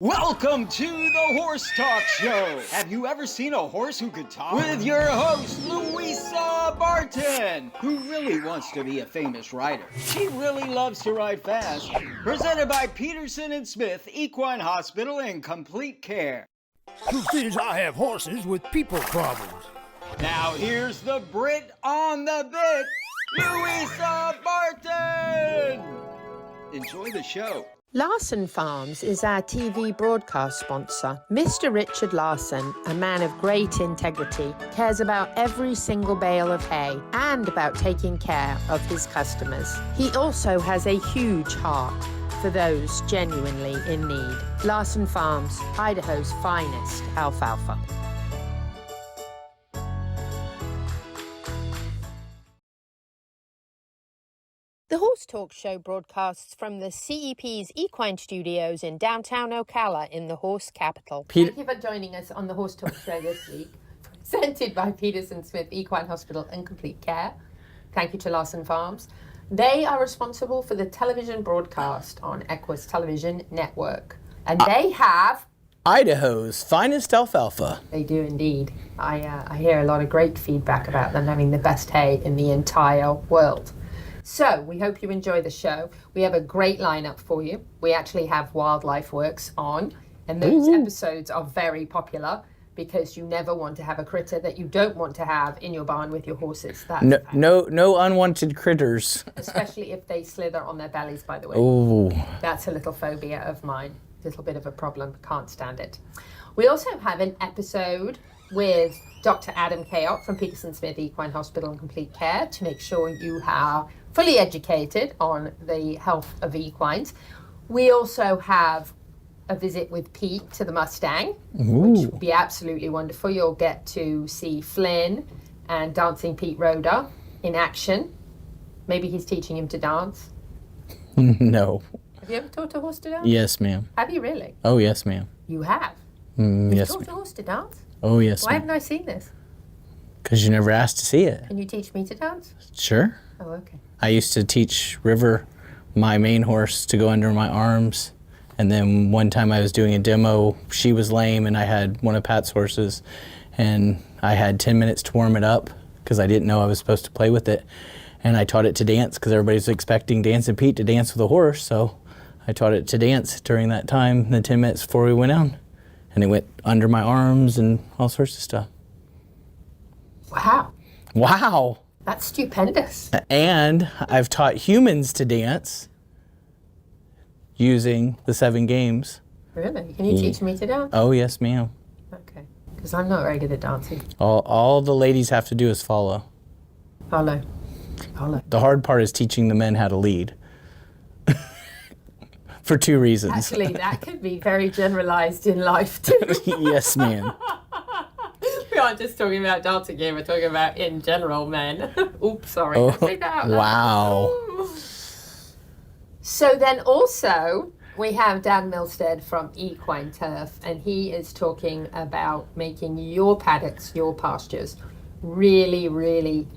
Welcome to the Horse Talk Show. Have you ever seen a horse who could talk? With your host, Louisa Barton, who really wants to be a famous rider. She really loves to ride fast. Presented by Peterson and Smith Equine Hospital and Complete Care. Truth is, I have horses with people problems. Now here's the Brit on the bit, Louisa Barton. Enjoy the show. Larson Farms is our TV broadcast sponsor. Mr. Richard Larson, a man of great integrity, cares about every single bale of hay and about taking care of his customers. He also has a huge heart for those genuinely in need. Larson Farms, Idaho's finest alfalfa. The Horse Talk Show broadcasts from the CEP's Equine Studios in downtown Ocala in the horse capital. Thank you for joining us on the Horse Talk Show this week, presented by Peterson Smith Equine Hospital and Complete Care. Thank you to Larson Farms. They are responsible for the television broadcast on Equus Television Network. And they have Idaho's finest alfalfa. They do indeed. I hear a lot of great feedback about them having the best hay in the entire world. So, we hope you enjoy the show. We have a great lineup for you. We actually have Wildlife Works on, and those episodes are very popular because you never want to have a critter that you don't want to have in your barn with your horses. That's no unwanted critters. Especially if they slither on their bellies, by the way. Ooh. That's a little phobia of mine. A little bit of a problem. Can't stand it. We also have an episode with Dr. Adam Cayot from Peterson Smith Equine Hospital and Complete Care to make sure you are fully educated on the health of equines. We also have a visit with Pete to the Mustang, which will be absolutely wonderful. You'll get to see Flynn and Dancing Pete Rhoda in action. Maybe he's teaching him to dance. No. Have you ever taught a horse to dance? Yes, ma'am. Have you really? Oh, yes, ma'am. You have? Yes, You've taught a horse to dance? Oh, yes, Why ma'am. haven't I seen this? Because you never asked to see it. Can you teach me to dance? Sure. Oh, okay. I used to teach River, my main horse, to go under my arms. And then one time I was doing a demo, she was lame, and I had one of Pat's horses. And I had 10 minutes to warm it up because I didn't know I was supposed to play with it. And I taught it to dance because everybody's expecting Dancing Pete to dance with a horse. So I taught it to dance during that time, the 10 minutes before we went on. And it went under my arms and all sorts of stuff. Wow. Wow. That's stupendous. And I've taught humans to dance using the 7 games. Really? Can you teach me to dance? Oh, yes, ma'am. Okay. Because I'm not very good at dancing. All the ladies have to do is follow. Follow. The hard part is teaching the men how to lead. For 2 reasons. Actually, that could be very generalized in life too. Yes, ma'am. We aren't just talking about dancing here, we're talking about in general men. Oops, sorry. Oh, I say that. wow. So then also, we have Dan Milstead from Equine Turf, and he is talking about making your paddocks, your pastures, really, really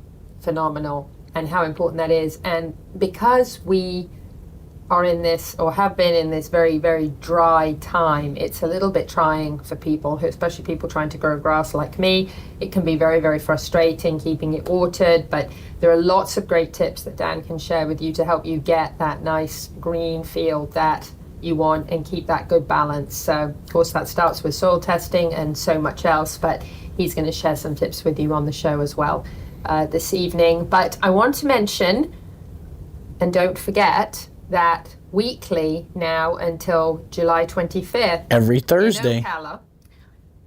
phenomenal, and how important that is. And because we are in this, or have been in this very, very dry time, it's a little bit trying for people, especially people trying to grow grass like me. It can be very, very frustrating keeping it watered, but there are lots of great tips that Dan can share with you to help you get that nice green field that you want and keep that good balance. So, of course, that starts with soil testing and so much else, but he's going to share some tips with you on the show as well this evening. But I want to mention, and don't forget, that weekly now until July 25th. Every Thursday. In Ocala,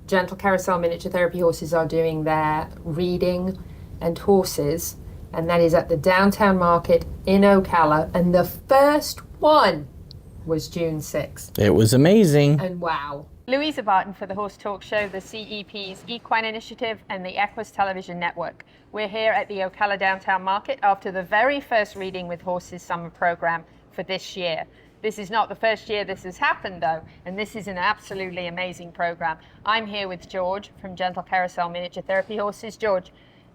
Gentle Carousel Miniature Therapy Horses are doing their reading and horses, and that is at the downtown market in Ocala, and the first one was June 6th. It was amazing. And wow. Louisa Barton for the Horse Talk Show, the CEP's Equine Initiative and the Equus Television Network. We're here at the Ocala Downtown Market after the very first Reading with Horses summer program for this year. This is not the first year this has happened though, and this is an absolutely amazing program. I'm here with George from Gentle Carousel Miniature Therapy Horses. George,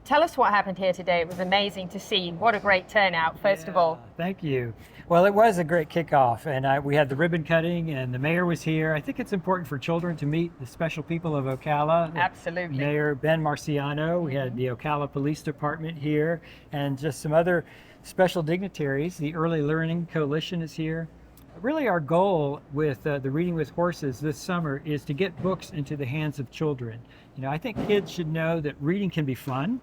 tell us what happened here today. It was amazing to see. What a great turnout, first of all. Thank you. Well, it was a great kickoff, and we had the ribbon cutting, and the mayor was here. I think it's important for children to meet the special people of Ocala. Absolutely. Mayor Ben Marciano. We had the Ocala Police Department here, and just some other special dignitaries. The Early Learning Coalition is here. Really, our goal with the Reading with Horses this summer is to get books into the hands of children. You know, I think kids should know that reading can be fun,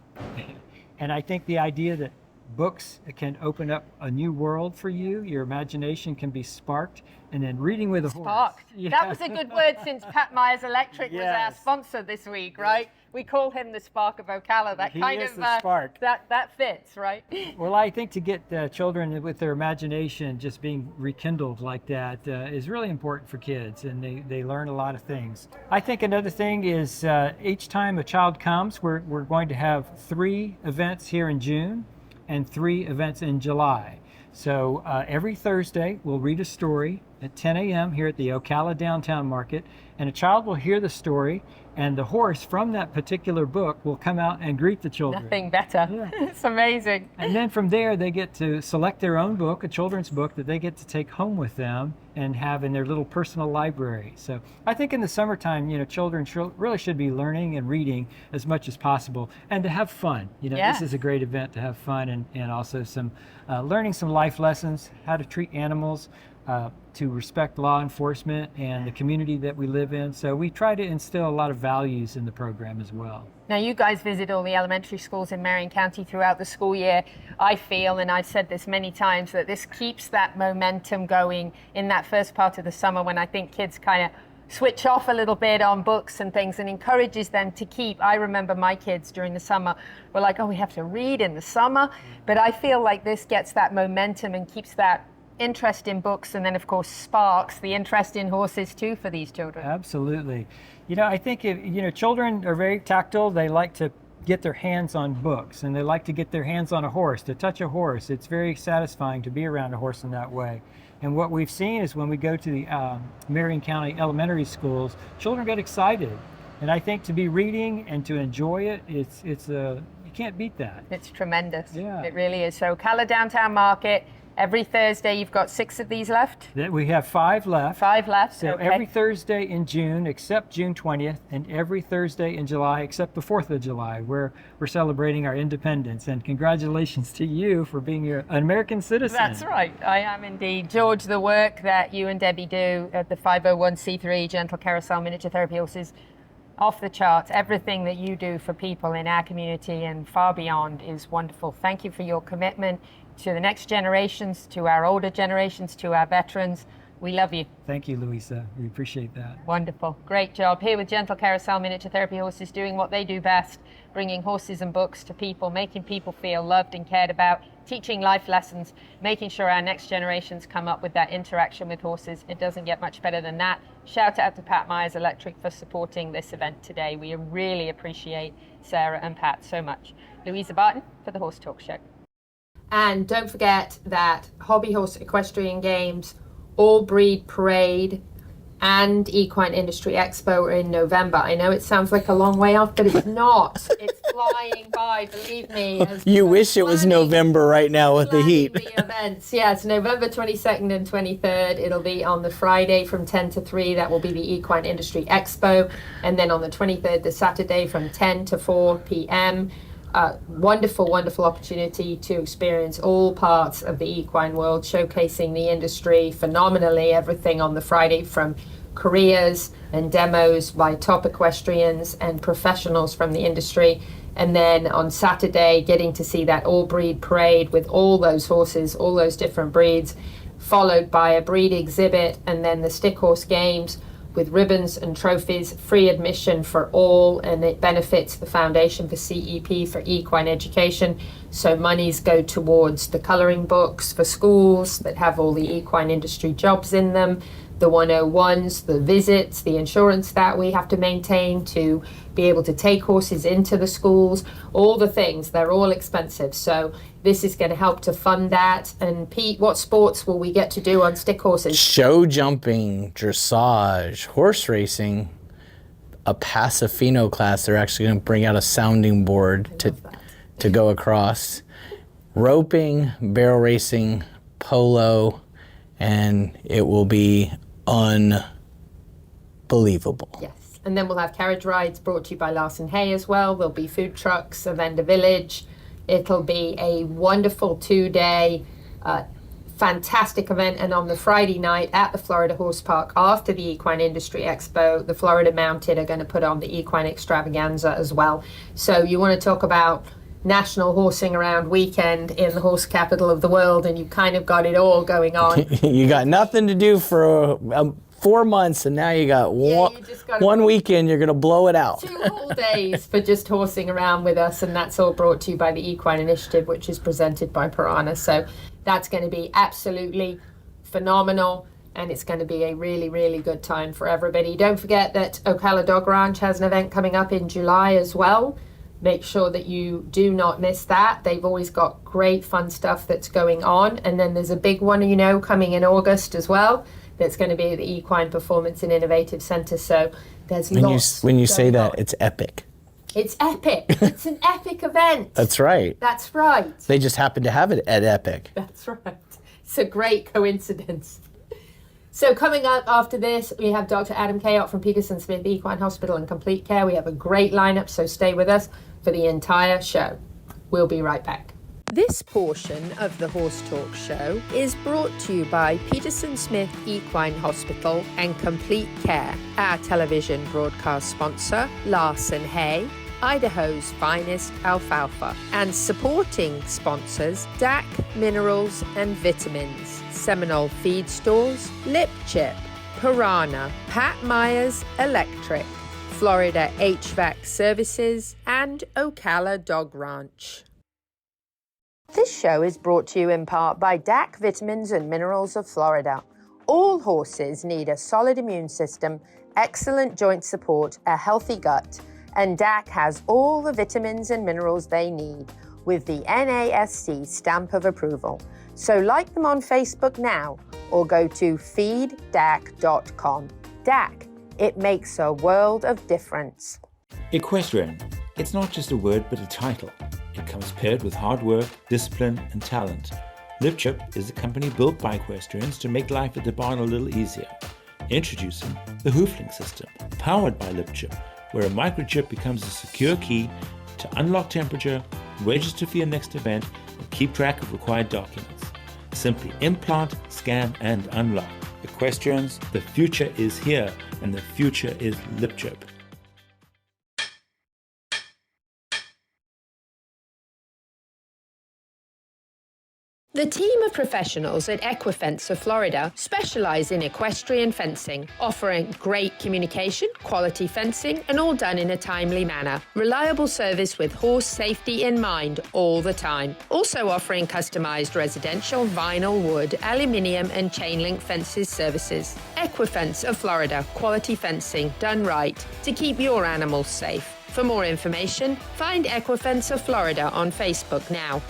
and I think the idea that books can open up a new world for you. Your imagination can be sparked, and then reading with a horse. Sparked. Yeah. That was a good word since Pat Myers Electric was our sponsor this week, right? We call him the spark of Ocala. That kind of the spark. That fits, right? Well, I think to get children with their imagination just being rekindled like that is really important for kids, and they learn a lot of things. I think another thing is each time a child comes, we're going to have 3 events here in June and 3 events in July. So every Thursday we'll read a story at 10 a.m. here at the Ocala Downtown Market, and a child will hear the story, and the horse from that particular book will come out and greet the children. Nothing better. Yeah. It's amazing. And then from there they get to select their own book, a children's book that they get to take home with them and have in their little personal library. So I think in the summertime, you know, children really should be learning and reading as much as possible, and to have fun. You know, This is a great event to have fun, and also some learning some life lessons, how to treat animals, to respect law enforcement and the community that we live in. So we try to instill a lot of values in the program as well. Now, you guys visit all the elementary schools in Marion County throughout the school year. I feel, and I've said this many times, that this keeps that momentum going in that first part of the summer when I think kids kind of switch off a little bit on books and things, and encourages them to keep. I remember my kids during the summer were like, oh, we have to read in the summer. But I feel like this gets that momentum and keeps that interest in books, and then of course sparks the interest in horses too for these children. Absolutely. You know, I think children are very tactile. They like to get their hands on books, and they like to get their hands on a horse, to touch a horse. It's very satisfying to be around a horse in that way. And what we've seen is when we go to the Marion County elementary schools, children get excited. And I think to be reading and to enjoy it, you can't beat that. It's tremendous. Yeah. It really is. So Ocala Downtown Market, every Thursday. You've got 6 of these left? We have 5 left. 5 left, So okay. Every Thursday in June except June 20th, and every Thursday in July except the 4th of July, where we're celebrating our independence. And congratulations to you for being an American citizen. That's right, I am indeed. George, the work that you and Debbie do at the 501c3 Gentle Carousel Miniature Therapy Horses, off the charts. Everything that you do for people in our community and far beyond is wonderful. Thank you for your commitment to the next generations, to our older generations, to our veterans. We love you. Thank you, Louisa. We appreciate that. Wonderful. Great job. Here with Gentle Carousel Miniature Therapy Horses, doing what they do best, bringing horses and books to people, making people feel loved and cared about, teaching life lessons, making sure our next generations come up with that interaction with horses. It doesn't get much better than that. Shout out to Pat Myers Electric for supporting this event today. We really appreciate Sarah and Pat so much. Louisa Barton for the Horse Talk Show. And don't forget that Hobby Horse Equestrian Games, All Breed Parade, and Equine Industry Expo are in November. I know it sounds like a long way off, but it's not. It's flying by, believe me. You wish it was November right now with the heat. The events. Yeah, it's November 22nd and 23rd. It'll be on the Friday from 10 to 3. That will be the Equine Industry Expo. And then on the 23rd, the Saturday from 10 to 4 p.m., wonderful, wonderful opportunity to experience all parts of the equine world, showcasing the industry phenomenally. Everything on the Friday from careers and demos by top equestrians and professionals from the industry. And then on Saturday, getting to see that all breed parade with all those horses, all those different breeds, followed by a breed exhibit, and then the stick horse games with ribbons and trophies, free admission for all, and it benefits the Foundation for CEP for Equine Education. So monies go towards the coloring books for schools that have all the equine industry jobs in them, the 101s, the visits, the insurance that we have to maintain to be able to take horses into the schools, all the things, they're all expensive. So this is going to help to fund that. And Pete, what sports will we get to do on stick horses? Show jumping, dressage, horse racing, a Pasofino class. They're actually going to bring out a sounding board to go across roping, barrel racing, polo, and it will be unbelievable. Yes, and then we'll have carriage rides brought to you by Larson Hay as well. There'll be food trucks, a vendor village. It'll be a wonderful 2-day, fantastic event. And on the Friday night at the Florida Horse Park, after the Equine Industry Expo, the Florida Mounted are going to put on the Equine Extravaganza as well. So you want to talk about National Horsing Around weekend in the horse capital of the world, and you've kind of got it all going on. You got nothing to do for 4 months, and now you got one weekend. You're going to blow it out. 2 whole days for just horsing around with us, and that's all brought to you by the Equine Initiative, which is presented by Piranha. So that's going to be absolutely phenomenal, and it's going to be a really, really good time for everybody. Don't forget that Ocala Dog Ranch has an event coming up in July as well. Make sure that you do not miss that. They've always got great fun stuff that's going on. And then there's a big one, coming in August as well. That's going to be at the Equine Performance and Innovative Center. So there's lots. When you say that, it's epic. It's epic. It's an epic event. That's right. That's right. They just happen to have it at Epic. That's right. It's a great coincidence. So coming up after this, we have Dr. Adam Cayot from Peterson Smith Equine Hospital and Complete Care. We have a great lineup, so stay with us for the entire show. We'll be right back. This portion of the Horse Talk Show is brought to you by Peterson Smith Equine Hospital and Complete Care. Our television broadcast sponsor, Larson Hay, Idaho's finest alfalfa, and supporting sponsors, DAC Minerals and Vitamins, Seminole Feed Stores, Lip Chip, Piranha, Pat Myers Electric, Florida HVAC Services, and Ocala Dog Ranch. This show is brought to you in part by DAC Vitamins and Minerals of Florida. All horses need a solid immune system, excellent joint support, a healthy gut, and DAC has all the vitamins and minerals they need with the NASC stamp of approval. So like them on Facebook now or go to feeddac.com. DAC, it makes a world of difference. Equestrian. It's not just a word but a title. It comes paired with hard work, discipline, and talent. LipChip is a company built by equestrians to make life at the barn a little easier. Introducing the Hoofling system, powered by LipChip, where a microchip becomes a secure key to unlock temperature, register for your next event, and keep track of required documents. Simply implant, scan, and unlock. Equestrians, the future is here, and the future is LipChip. The team of professionals at Equifence of Florida specialize in equestrian fencing, offering great communication, quality fencing, and all done in a timely manner. Reliable service with horse safety in mind all the time. Also offering customized residential, vinyl, wood, aluminium, and chain link fences services. Equifence of Florida, quality fencing done right to keep your animals safe. For more information, find Equifence of Florida on Facebook now.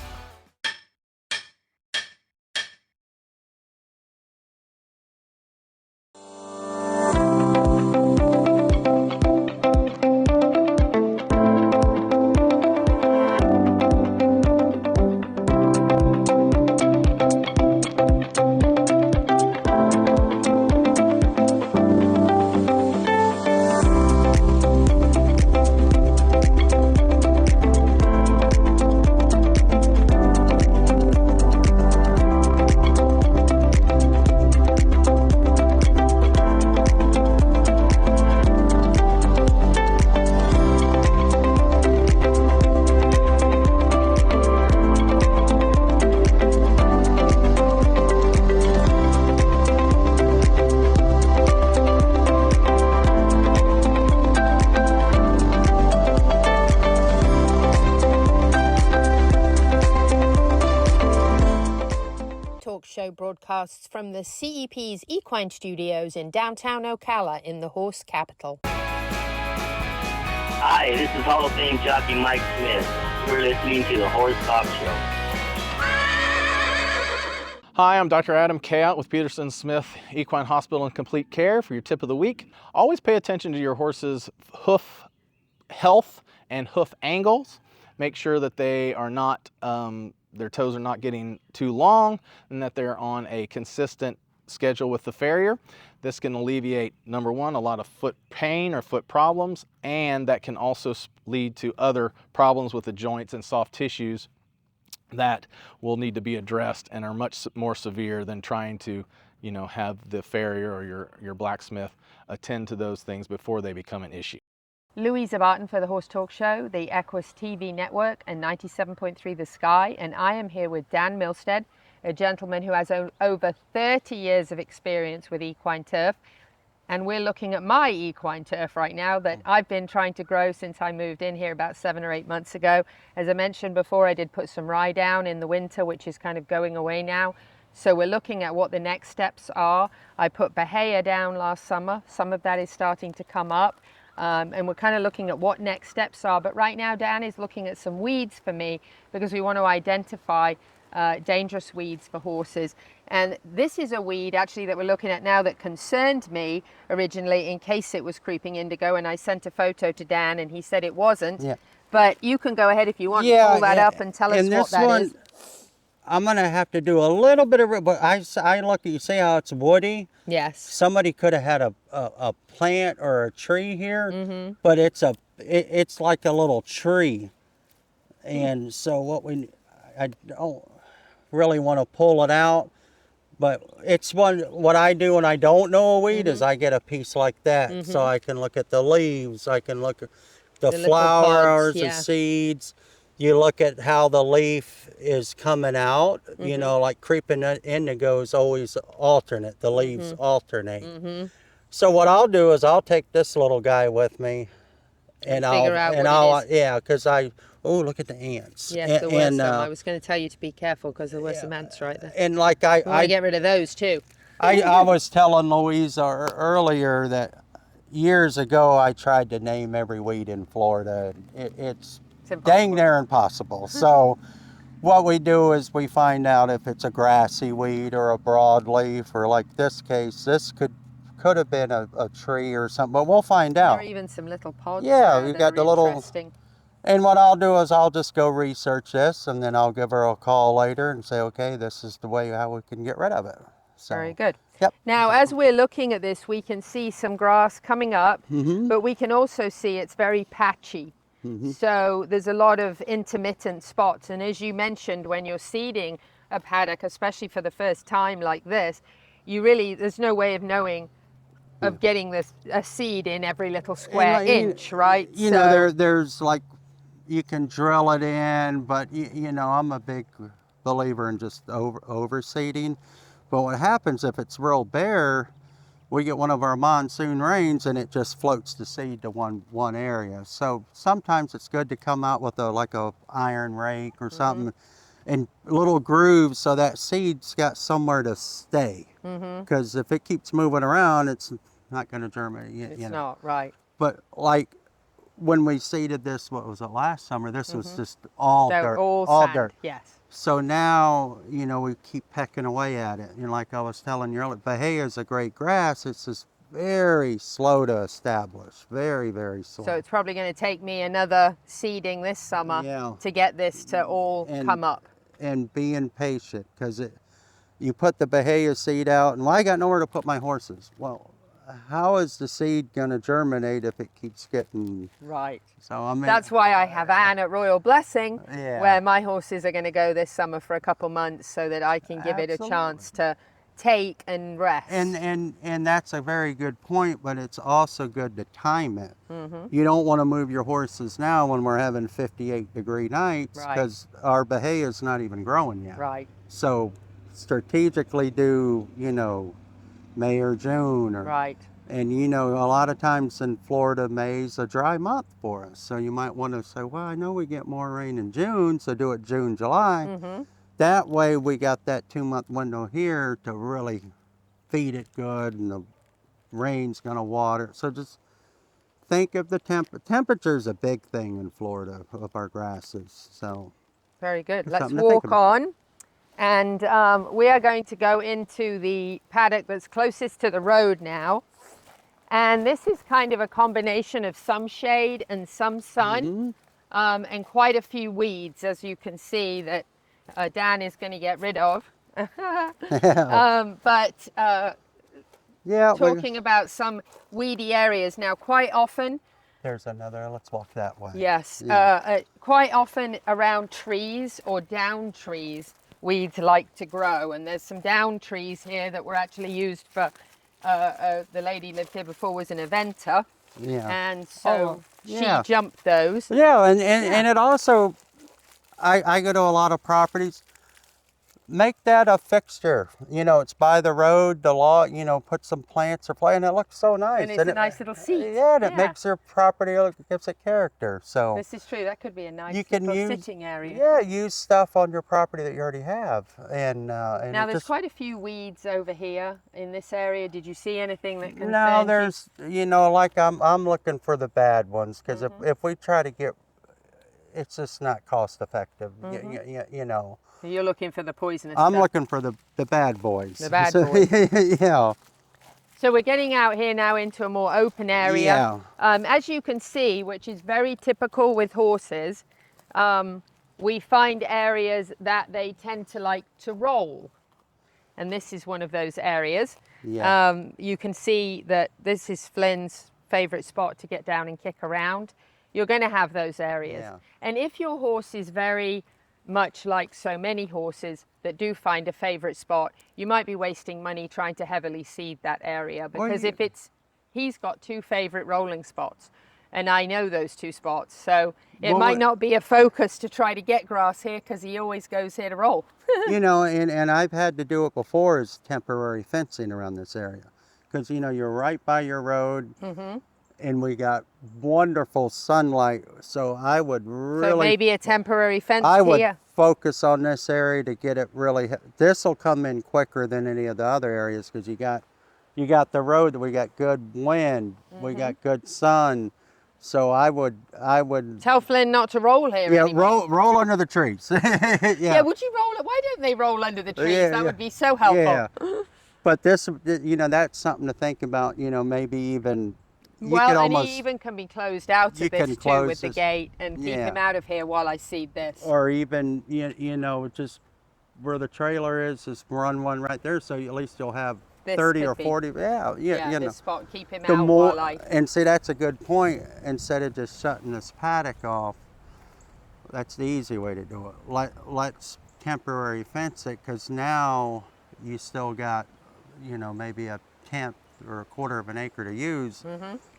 Broadcasts from the CEP's Equine Studios in downtown Ocala in the horse capital. Hi, this is Hall of Fame jockey Mike Smith. You're listening to the Horse Talk Show. Hi, I'm Dr. Adam Cayot with Peterson Smith Equine Hospital and Complete Care for your tip of the week. Always pay attention to your horse's hoof health and hoof angles. Make sure that they are not, their toes are not getting too long, and that they're on a consistent schedule with the farrier. This can alleviate, number one, a lot of foot pain or foot problems, and that can also lead to other problems with the joints and soft tissues that will need to be addressed and are much more severe than trying to, you know, have the farrier or your blacksmith attend to those things before they become an issue. Louisa Barton for the Horse Talk Show, the Equus TV network, and 97.3 The Sky, and I am here with Dan Milstead, a gentleman who has over 30 years of experience with equine turf, and we're looking at my equine turf right now that I've been trying to grow since I moved in here about 7 or 8 months ago. As I mentioned before, I did put some rye down in the winter, which is kind of going away now. So we're looking at what the next steps are. I put Bahia down last summer. Some of that is starting to come up. And we're kind of looking at what next steps are. But right now, Dan is looking at some weeds for me because we want to identify dangerous weeds for horses. And this is a weed actually that we're looking at now that concerned me originally in case it was creeping indigo. And I sent a photo to Dan and he said it wasn't. Yeah. But you can go ahead if you want to pull that up and tell us what that is. I'm going to have to do a little bit of, but I look at, you see how it's woody? Yes. Somebody could have had a plant or a tree here, but it's like a little tree. And so I don't really want to pull it out, but it's what I do when I don't know a weed is I get a piece like that so I can look at the leaves, I can look at the flowers, the seeds. You look at how the leaf is coming out, you know, like creeping indigo is always alternate. The leaves alternate. So what I'll do is I'll take this little guy with me and because look at the ants. Yes, there were some. I was going to tell you to be careful because there were some ants right there. And like I want to get rid of those too. I was telling Louisa earlier that years ago I tried to name every weed in Florida. It's dang near impossible. So what we do is we find out if it's a grassy weed or a broadleaf, or like this case, this could have been a tree or something, but we'll find out. Or even some little pods. Yeah, we got the little. And what I'll do is I'll just go research this, and then I'll give her a call later and say, okay, this is the way how we can get rid of it. So, very good. Yep. Now, as we're looking at this, we can see some grass coming up, but we can also see it's very patchy. So there's a lot of intermittent spots. And as you mentioned, when you're seeding a paddock, especially for the first time like this, there's no way of knowing, of getting a seed in every little square inch, right? You know, there's like, you can drill it in, but you know, I'm a big believer in just overseeding. But what happens if it's real bare, we get one of our monsoon rains and it just floats the seed to one area. So sometimes it's good to come out with like a iron rake or something and little grooves so that seed's got somewhere to stay. Because if it keeps moving around, it's not going to germinate. It's not, right. But like when we seeded this, what was it, last summer, this was just all dirt. All dirt. Yes. So now, you know, we keep pecking away at it. You know, like I was telling you earlier, Bahia is a great grass. It's just very slow to establish. Very, very slow. So it's probably going to take me another seeding this summer to get this to all come up. And being patient, because you put the Bahia seed out, and I got nowhere to put my horses. Well, how is the seed going to germinate if it keeps getting... Right. So I mean, that's why I have Anne at Royal Blessing, where my horses are going to go this summer for a couple months so that I can give it a chance to take and rest. And that's a very good point, but it's also good to time it. You don't want to move your horses now when we're having 58-degree nights because our Bahia is not even growing yet. Right. So strategically do, you know, May or June. Or, and you know, a lot of times in Florida, May's a dry month for us. So you might want to say, well, I know we get more rain in June, so do it June, July. That way we got that 2-month window here to really feed it good, and the rain's going to water. So just think of the temperature is a big thing in Florida of our grasses. So very good. Let's walk on. And we are going to go into the paddock that's closest to the road now. And this is kind of a combination of some shade and some sun. and quite a few weeds, as you can see, that Dan is going to get rid of. Yeah, talking about some weedy areas now, quite often. There's another. Let's walk that way. Yes, Yeah. quite often around trees or down trees, weeds like to grow. And there's some down trees here that were actually used for, the lady lived here before was an eventer. Yeah. And so yeah. she jumped those. Yeah, and it also, I go to a lot of properties. Make that a fixture. You know, it's by the road, the law, you know, put some plants or and it looks so nice. And it's a nice little seat. Yeah, and it makes your property look, gives it character. So this is true. That could be a nice sitting area. Yeah, use stuff on your property that you already have. And now there's quite a few weeds over here in this area. Did you see anything that concerns No, there's, you know, like I'm looking for the bad ones because if we try to get, it's just not cost effective. You know. You're looking for the poisonous I'm stuff. looking for the bad boys. The bad boys. Yeah. So we're getting out here now into a more open area. Yeah. As you can see, which is very typical with horses, we find areas that they tend to like to roll. And this is one of those areas. Yeah. You can see that this is Flynn's favorite spot to get down and kick around. You're going to have those areas. Yeah. And if your horse is very much like so many horses that do find a favorite spot, you might be wasting money trying to heavily seed that area, because he's got two favorite rolling spots and I know those two spots, so it might not be a focus to try to get grass here because he always goes here to roll. You know, and I've had to do it before, is temporary fencing around this area because, you know, you're right by your road. And we got wonderful sunlight, so I would really... So maybe a temporary fence I would here. focus on this area to get it really... This will come in quicker than any of the other areas because you got the road, we got good wind, we got good sun, so I would... Tell Flynn not to roll here anymore. roll under the trees. Yeah, would you roll it? Why don't they roll under the trees? That would be so helpful. Yeah. But this, you know, that's something to think about, you know, maybe even... and he even can be closed out of this too with the gate and keep him out of here while I seed this. Or even, you know, just where the trailer is, just run one right there, so at least you'll have This 30 or could be- 40. You know. this spot, keep him The out more, while I... and see, that's a good point. Instead of just shutting this paddock off, that's the easy way to do it. Let's temporary fence it, because now you still got, you know, maybe a tenth or a quarter of an acre to use.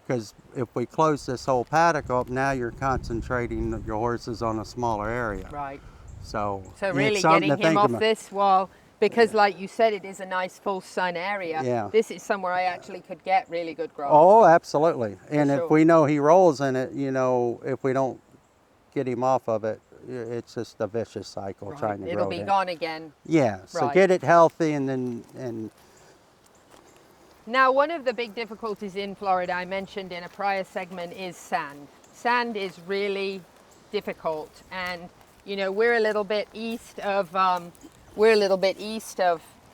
Because if we close this whole paddock up, now you're concentrating your horses on a smaller area. Right. So really getting him off this while, because like you said, it is a nice full sun area. Yeah. This is somewhere I actually could get really good grass. Oh, absolutely. And sure. if we know he rolls in it, you know, if we don't get him off of it, it's just a vicious cycle trying to grow It'll be that. gone again. Yeah. So Right. get it healthy and Now, one of the big difficulties in Florida, I mentioned in a prior segment, is sand. Sand is really difficult, and you know we're a little bit east of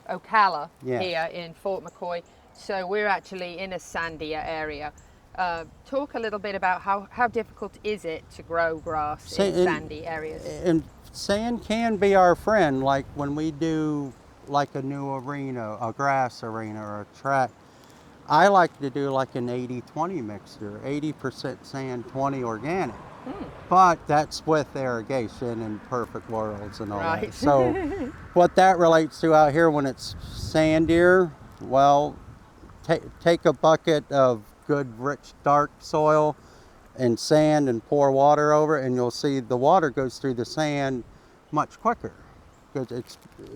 Ocala here in Fort McCoy, so we're actually in a sandier area. Talk a little bit about how difficult is it to grow grass in sandy areas? And sand can be our friend, like when we do like a new arena, a grass arena or a track. I like to do like an 80-20 mixture, 80% sand, 20 organic. But that's with irrigation and perfect worlds and all that. So what that relates to out here when it's sandier, well, take a bucket of good, rich, dark soil and sand and pour water over it, and you'll see the water goes through the sand much quicker because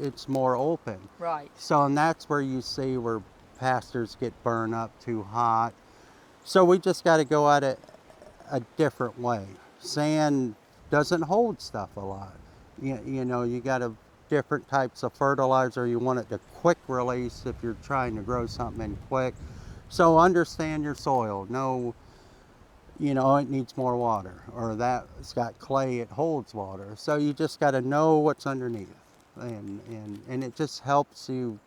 it's more open. Right. So, and that's where you see where pastures get burned up too hot. So we just got to go at it a different way. Sand doesn't hold stuff a lot. You know, you got different types of fertilizer. You want it to quick release if you're trying to grow something in quick. So understand your soil. Know, you know, it needs more water, or that it's got clay, it holds water. So you just got to know what's underneath, and it just helps you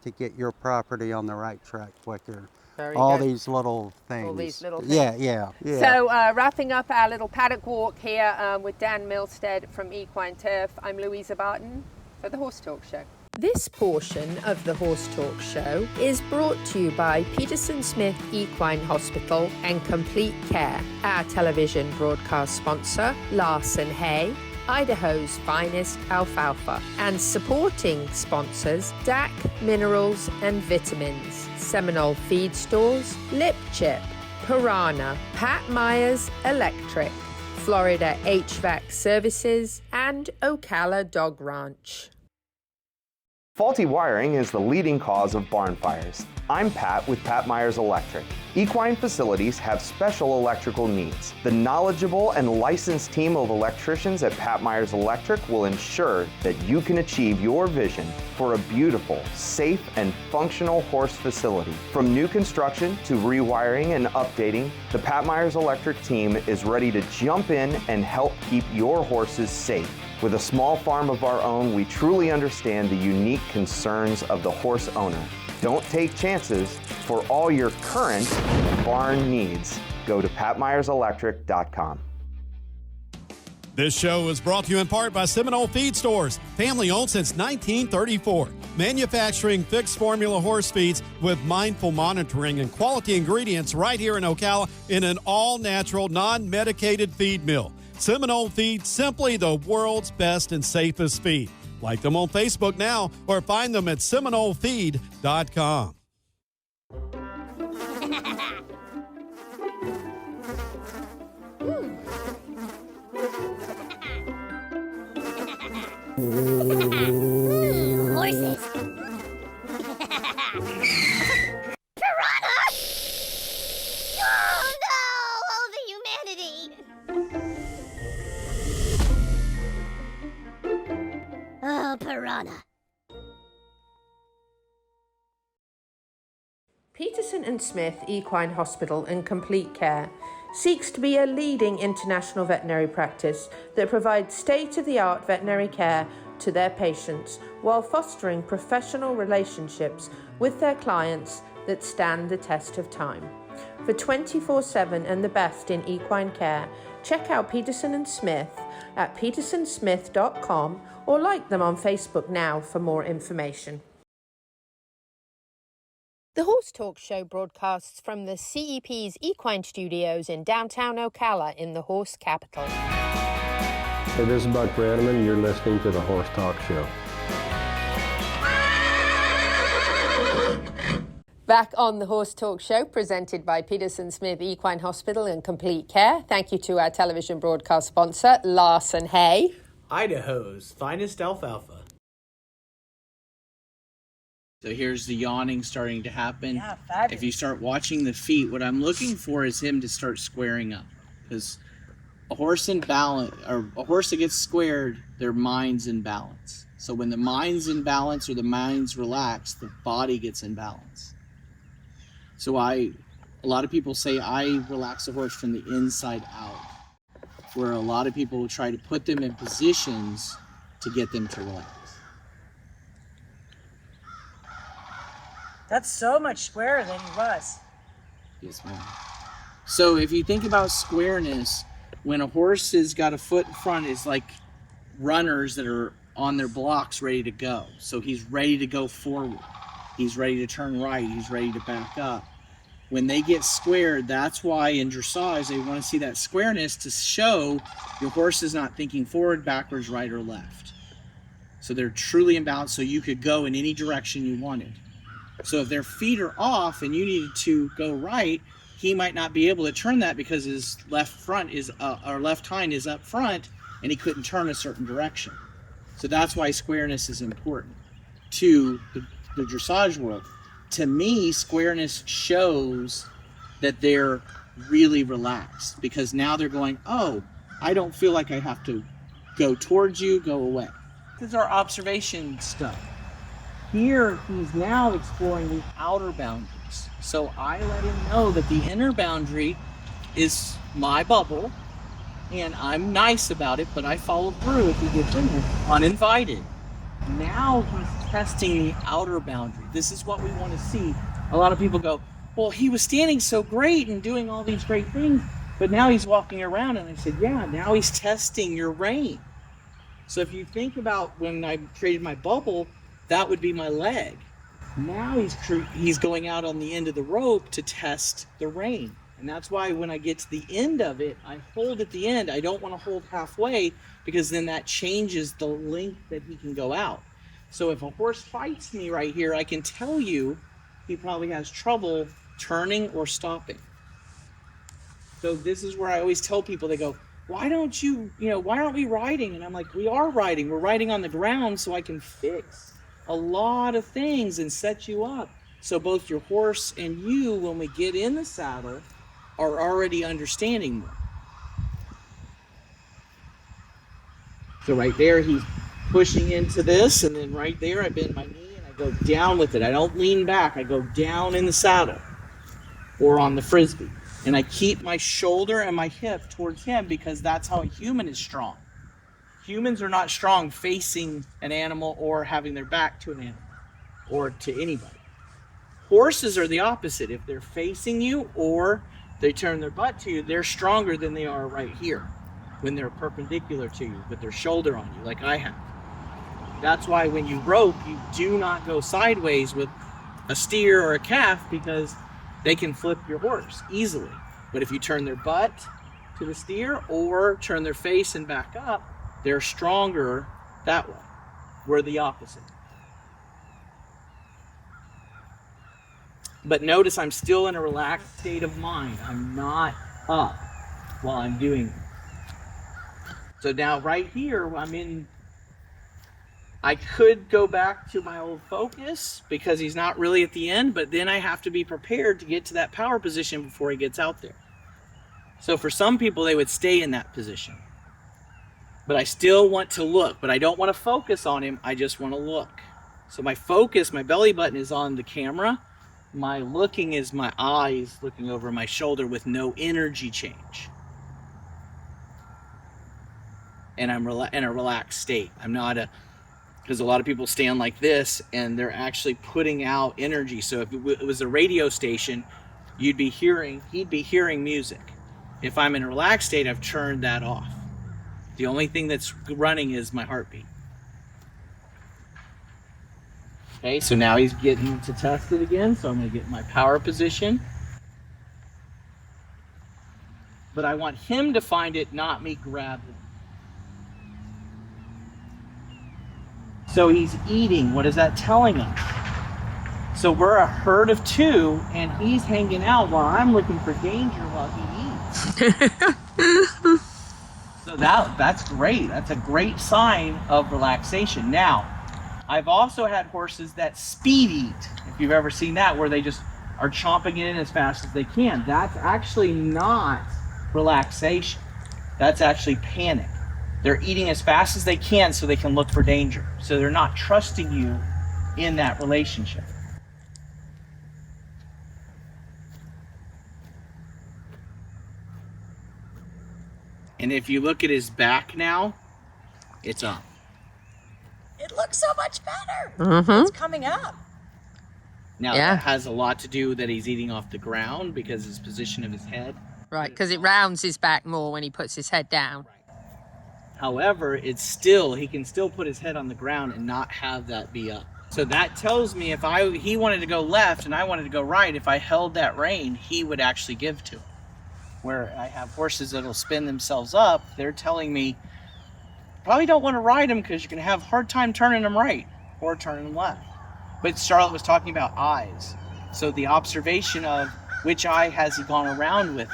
to get your property on the right track quicker. Very all good. these little things. All these little things. Yeah. So wrapping up our little paddock walk here with Dan Milstead from Equine Turf, I'm Louisa Barton for the Horse Talk Show. This portion of the Horse Talk Show is brought to you by Peterson Smith Equine Hospital and Complete Care, our television broadcast sponsor, Larson Hay, Idaho's finest alfalfa, and supporting sponsors DAC Minerals and Vitamins, Seminole Feed Stores, Lip Chip, Piranha, Pat Myers Electric, Florida HVAC Services, and Ocala Dog Ranch. Faulty wiring is the leading cause of barn fires. I'm Pat with Pat Myers Electric. Equine facilities have special electrical needs. The knowledgeable and licensed team of electricians at Pat Myers Electric will ensure that you can achieve your vision for a beautiful, safe, and functional horse facility. From new construction to rewiring and updating, the Pat Myers Electric team is ready to jump in and help keep your horses safe. With a small farm of our own, we truly understand the unique concerns of the horse owner. Don't take chances. For all your current barn needs, go to patmyerselectric.com. This show is brought to you in part by Seminole Feed Stores, family owned since 1934. Manufacturing fixed formula horse feeds with mindful monitoring and quality ingredients right here in Ocala in an all-natural, non-medicated feed mill. Seminole Feed, simply the world's best and safest feed. Like them on Facebook now or find them at seminolefeed.com. Horses. Piranha! Oh no! Oh, the humanity! Oh, piranha. Peterson and Smith Equine Hospital and Complete Care seeks to be a leading international veterinary practice that provides state-of-the-art veterinary care to their patients while fostering professional relationships with their clients that stand the test of time. For 24/7 and the best in equine care, check out Peterson and Smith at petersonsmith.com or like them on Facebook now for more information. The Horse Talk Show broadcasts from the CEP's Equine Studios in downtown Ocala in the horse capital. Hey, this is Buck Brannaman. You're listening to the Horse Talk Show. Back on the Horse Talk Show, presented by Peterson Smith Equine Hospital and Complete Care. Thank you to our television broadcast sponsor, Larson Hay, Idaho's finest alfalfa. So here's the yawning starting to happen. Yeah, fabulous. If you start watching the feet, what I'm looking for is him to start squaring up. Because a horse in balance, or a horse that gets squared, their mind's in balance. So when the mind's in balance or the mind's relaxed, the body gets in balance. So a lot of people say I relax a horse from the inside out, where a lot of people will try to put them in positions to get them to relax. That's so much squarer than he was. Yes, ma'am. So if you think about squareness, when a horse has got a foot in front, it's like runners that are on their blocks ready to go. So he's ready to go forward. He's ready to turn right. He's ready to back up. When they get squared, that's why in dressage they want to see that squareness to show your horse is not thinking forward, backwards, right, or left. So they're truly in balance, so you could go in any direction you wanted. So if their feet are off and you needed to go right, he might not be able to turn that because his left front is or left hind is up front and he couldn't turn a certain direction. So that's why squareness is important to the dressage world. To me, squareness shows that they're really relaxed because now they're going, oh, I don't feel like I have to go towards you, go away. This is our observation stuff. Here, he's now exploring the outer boundaries. So I let him know that the inner boundary is my bubble, and I'm nice about it, but I follow through if he gets in there uninvited. Now he's testing the outer boundary. This is what we want to see. A lot of people go, well, he was standing so great and doing all these great things, but now he's walking around. And I said, yeah, now he's testing your rein. So if you think about when I created my bubble, that would be my leg. Now he's going out on the end of the rope to test the rein. And that's why when I get to the end of it, I hold at the end. I don't want to hold halfway because then that changes the length that he can go out. So if a horse fights me right here, I can tell you he probably has trouble turning or stopping. So this is where I always tell people, they go, why aren't we riding? And I'm like, we are riding. We're riding on the ground so I can fix a lot of things and set you up. So both your horse and you, when we get in the saddle, are already understanding more. So right there, he's pushing into this, and then right there, I bend my knee and I go down with it. I don't lean back. I go down in the saddle or on the frisbee. And I keep my shoulder and my hip towards him because that's how a human is strong. Humans are not strong facing an animal or having their back to an animal or to anybody. Horses are the opposite. If they're facing you or they turn their butt to you, they're stronger than they are right here when they're perpendicular to you with their shoulder on you like I have. That's why when you rope, you do not go sideways with a steer or a calf because they can flip your horse easily. But if you turn their butt to the steer or turn their face and back up, they're stronger that way. We're the opposite. But notice I'm still in a relaxed state of mind. I'm not up while I'm doing it. So now right here, I could go back to my old focus because he's not really at the end, but then I have to be prepared to get to that power position before he gets out there. So for some people, they would stay in that position. But I still want to look, but I don't want to focus on him. I just want to look. So my focus, my belly button is on the camera. My looking is my eyes looking over my shoulder with no energy change. And I'm in a relaxed state. I'm not because a lot of people stand like this and they're actually putting out energy. So if it was a radio station, he'd be hearing music. If I'm in a relaxed state, I've turned that off. The only thing that's running is my heartbeat. Okay, so now he's getting to test it again, so I'm going to get my power position. But I want him to find it, not me grab him. So he's eating. What is that telling us? So we're a herd of two, and he's hanging out while I'm looking for danger while he eats. So that's great. That's a great sign of relaxation. Now, I've also had horses that speed eat. If you've ever seen that, where they just are chomping it in as fast as they can. That's actually not relaxation. That's actually panic. They're eating as fast as they can so they can look for danger. So they're not trusting you in that relationship. And if you look at his back now, it's up. It looks so much better. Mm-hmm. It's coming up. Now that has a lot to do that he's eating off the ground because his position of his head. Right, because it rounds his back more when he puts his head down. However, he can still put his head on the ground and not have that be up. So that tells me if he wanted to go left and I wanted to go right, if I held that rein, he would actually give to it. Where I have horses that'll spin themselves up, they're telling me, probably don't want to ride them because you're going to have a hard time turning them right or turning them left. But Charlotte was talking about eyes. So the observation of which eye has he gone around with.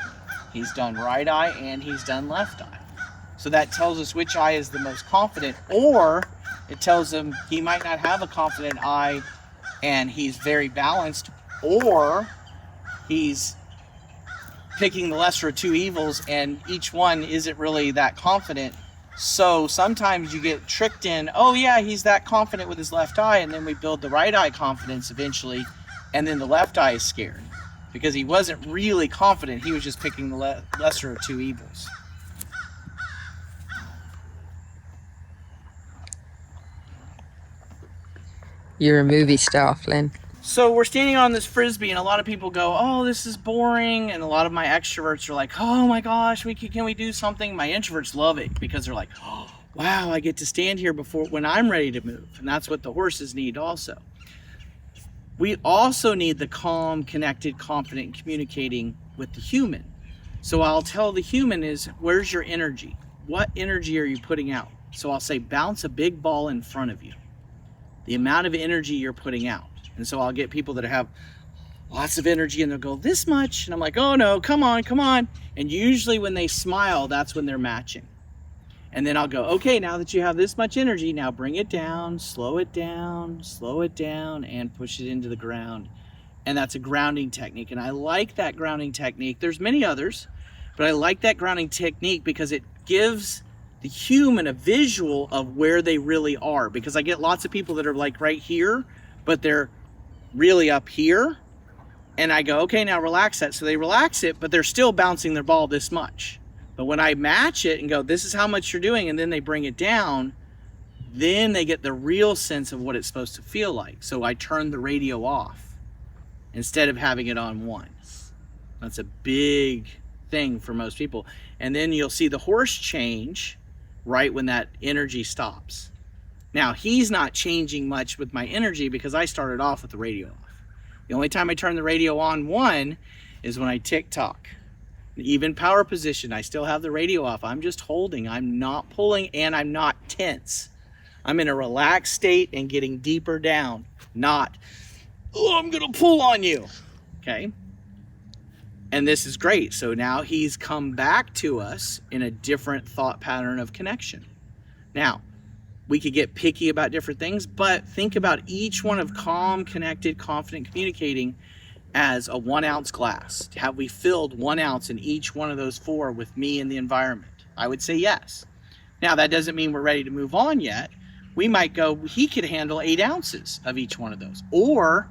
He's done right eye and he's done left eye. So that tells us which eye is the most confident, or it tells him he might not have a confident eye and he's very balanced, or he's picking the lesser of two evils and each one isn't really that confident. So sometimes you get tricked in, oh yeah, he's that confident with his left eye, and then we build the right eye confidence eventually, and then the left eye is scared because he wasn't really confident. He was just picking the lesser of two evils. You're a movie star, Flynn. So we're standing on this Frisbee and a lot of people go, oh, this is boring. And a lot of my extroverts are like, oh my gosh, can we do something? My introverts love it because they're like, oh, wow, I get to stand here when I'm ready to move. And that's what the horses need also. We also need the calm, connected, confident, communicating with the human. So I'll tell the human is, where's your energy? What energy are you putting out? So I'll say, bounce a big ball in front of you. The amount of energy you're putting out. And so I'll get people that have lots of energy and they'll go this much. And I'm like, oh no, come on, come on. And usually when they smile, that's when they're matching. And then I'll go, okay, now that you have this much energy, now bring it down, slow it down, and push it into the ground. And that's a grounding technique. And I like that grounding technique. There's many others, but I like that grounding technique because it gives the human a visual of where they really are. Because I get lots of people that are like right here, but they're really up here. And I go, okay, now relax that. So they relax it, but they're still bouncing their ball this much. But when I match it and go, this is how much you're doing, and then they bring it down, then they get the real sense of what it's supposed to feel like. So I turn the radio off instead of having it on one. That's a big thing for most people. And then you'll see the horse change right when that energy stops. Now, he's not changing much with my energy because I started off with the radio off. The only time I turn the radio on one is when I tick-tock. Even power position, I still have the radio off. I'm just holding, I'm not pulling, and I'm not tense. I'm in a relaxed state and getting deeper down, not, oh, I'm gonna pull on you, okay? And this is great. So now he's come back to us in a different thought pattern of connection. Now, we could get picky about different things, but think about each one of calm, connected, confident, communicating as a 1 ounce glass. Have we filled 1 ounce in each one of those 4 with me and the environment? I would say yes. Now, that doesn't mean we're ready to move on yet. We might go, he could handle 8 ounces of each one of those. Or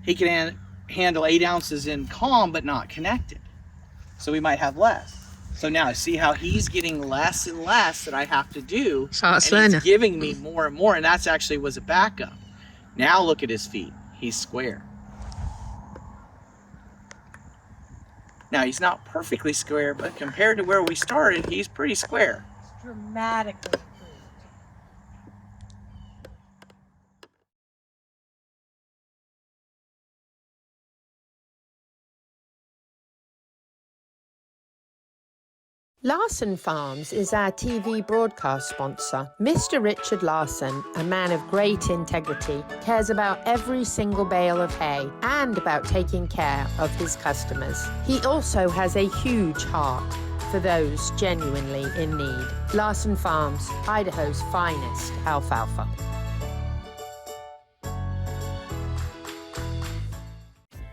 he can handle 8 ounces in calm, but not connected. So we might have less. So now see how he's getting less and less that I have to do. And he's giving me more and more. And that's actually was a backup. Now look at his feet. He's square. Now, he's not perfectly square, but compared to where we started, he's pretty square. Dramatically. Larson Farms is our TV broadcast sponsor. Mr. Richard Larson, a man of great integrity, cares about every single bale of hay and about taking care of his customers. He also has a huge heart for those genuinely in need. Larson Farms, Idaho's finest alfalfa.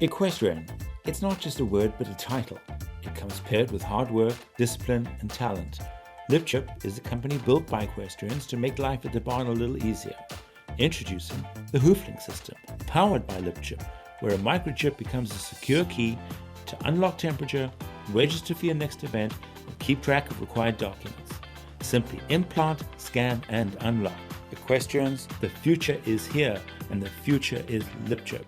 Equestrian. It's not just a word, but a title. It comes paired with hard work, discipline, and talent. LipChip is a company built by equestrians to make life at the barn a little easier. Introducing the Hooflink system, powered by LipChip, where a microchip becomes a secure key to unlock temperature, register for your next event, and keep track of required documents. Simply implant, scan, and unlock. Equestrians, the future is here, and the future is LipChip.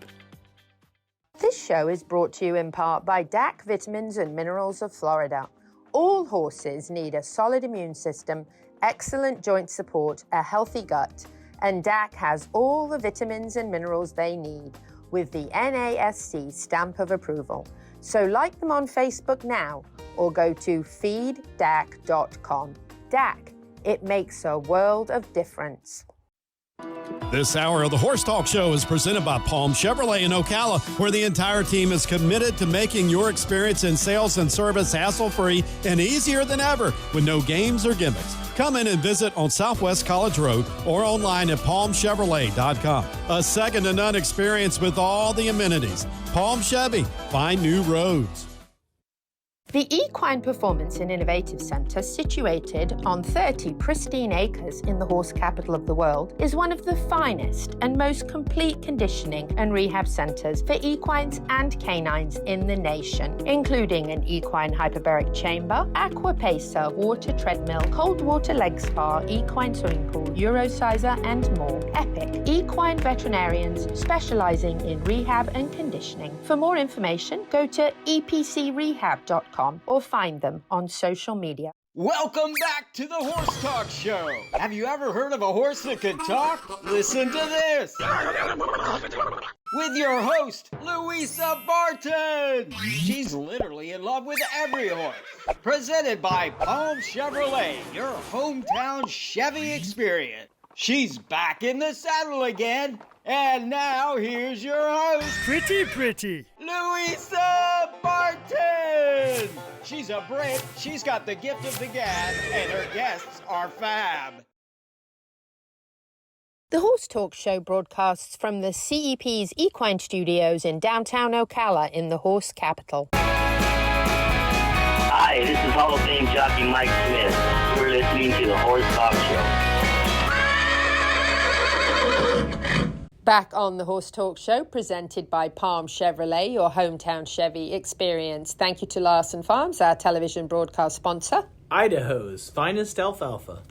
This show is brought to you in part by DAC Vitamins and Minerals of Florida. All horses need a solid immune system, excellent joint support, a healthy gut, and DAC has all the vitamins and minerals they need with the NASC stamp of approval. So like them on Facebook now or go to feeddac.com. DAC, it makes a world of difference. This hour of the Horse Talk Show is presented by Palm Chevrolet in Ocala, where the entire team is committed to making your experience in sales and service hassle-free and easier than ever with no games or gimmicks. Come in and visit on Southwest College Road or online at palmchevrolet.com. A second-to-none experience with all the amenities. Palm Chevy, find new roads. The Equine Performance and Innovative Centre, situated on 30 pristine acres in the horse capital of the world, is one of the finest and most complete conditioning and rehab centres for equines and canines in the nation, including an equine hyperbaric chamber, aqua pacer, water treadmill, cold water leg spa, equine swimming pool, Eurosizer, and more. Epic equine veterinarians specialising in rehab and conditioning. For more information, go to epcrehab.com or find them on social media. Welcome back to the Horse Talk Show. Have you ever heard of a horse that can talk? Listen to this. With your host, Louisa Barton. She's literally in love with every horse. Presented by Palm Chevrolet, your hometown Chevy experience. She's back in the saddle again. And now here's your host, Pretty. Louisa Barton. She's a Brit, she's got the gift of the gab, and her guests are fab. The Horse Talk Show broadcasts from the CEP's Equine Studios in downtown Ocala in the horse capital. Hi, this is Hall of Fame jockey Mike Smith. You're listening to the Horse Talk Show. Back on the Horse Talk Show, presented by Palm Chevrolet, your hometown Chevy experience. Thank you to Larson Farms, our television broadcast sponsor. Idaho's finest alfalfa.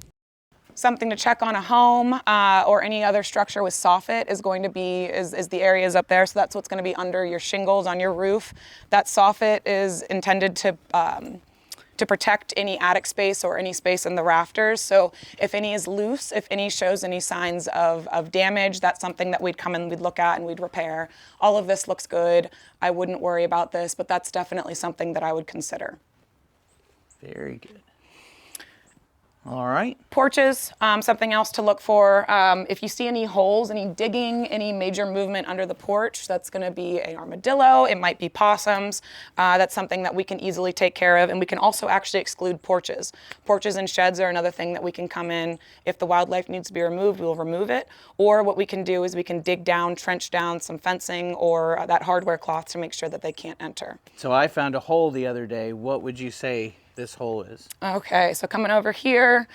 Something to check on a home or any other structure with soffit is going to be is the areas up there. So that's what's going to be under your shingles on your roof. That soffit is intended to protect any attic space or any space in the rafters. So if any is loose, if any shows any signs of damage, that's something that we'd come and we'd look at and we'd repair. All of this looks good. I wouldn't worry about this, but that's definitely something that I would consider. Very good. All right. Porches, something else to look for. If you see any holes, any digging, any major movement under the porch, that's going to be an armadillo. It might be possums. That's something that we can easily take care of. And we can also actually exclude porches. Porches and sheds are another thing that we can come in. If the wildlife needs to be removed, we'll remove it. Or what we can do is we can dig down, trench down some fencing or that hardware cloth to make sure that they can't enter. So I found a hole the other day. What would you say this hole is? Okay, so coming over here,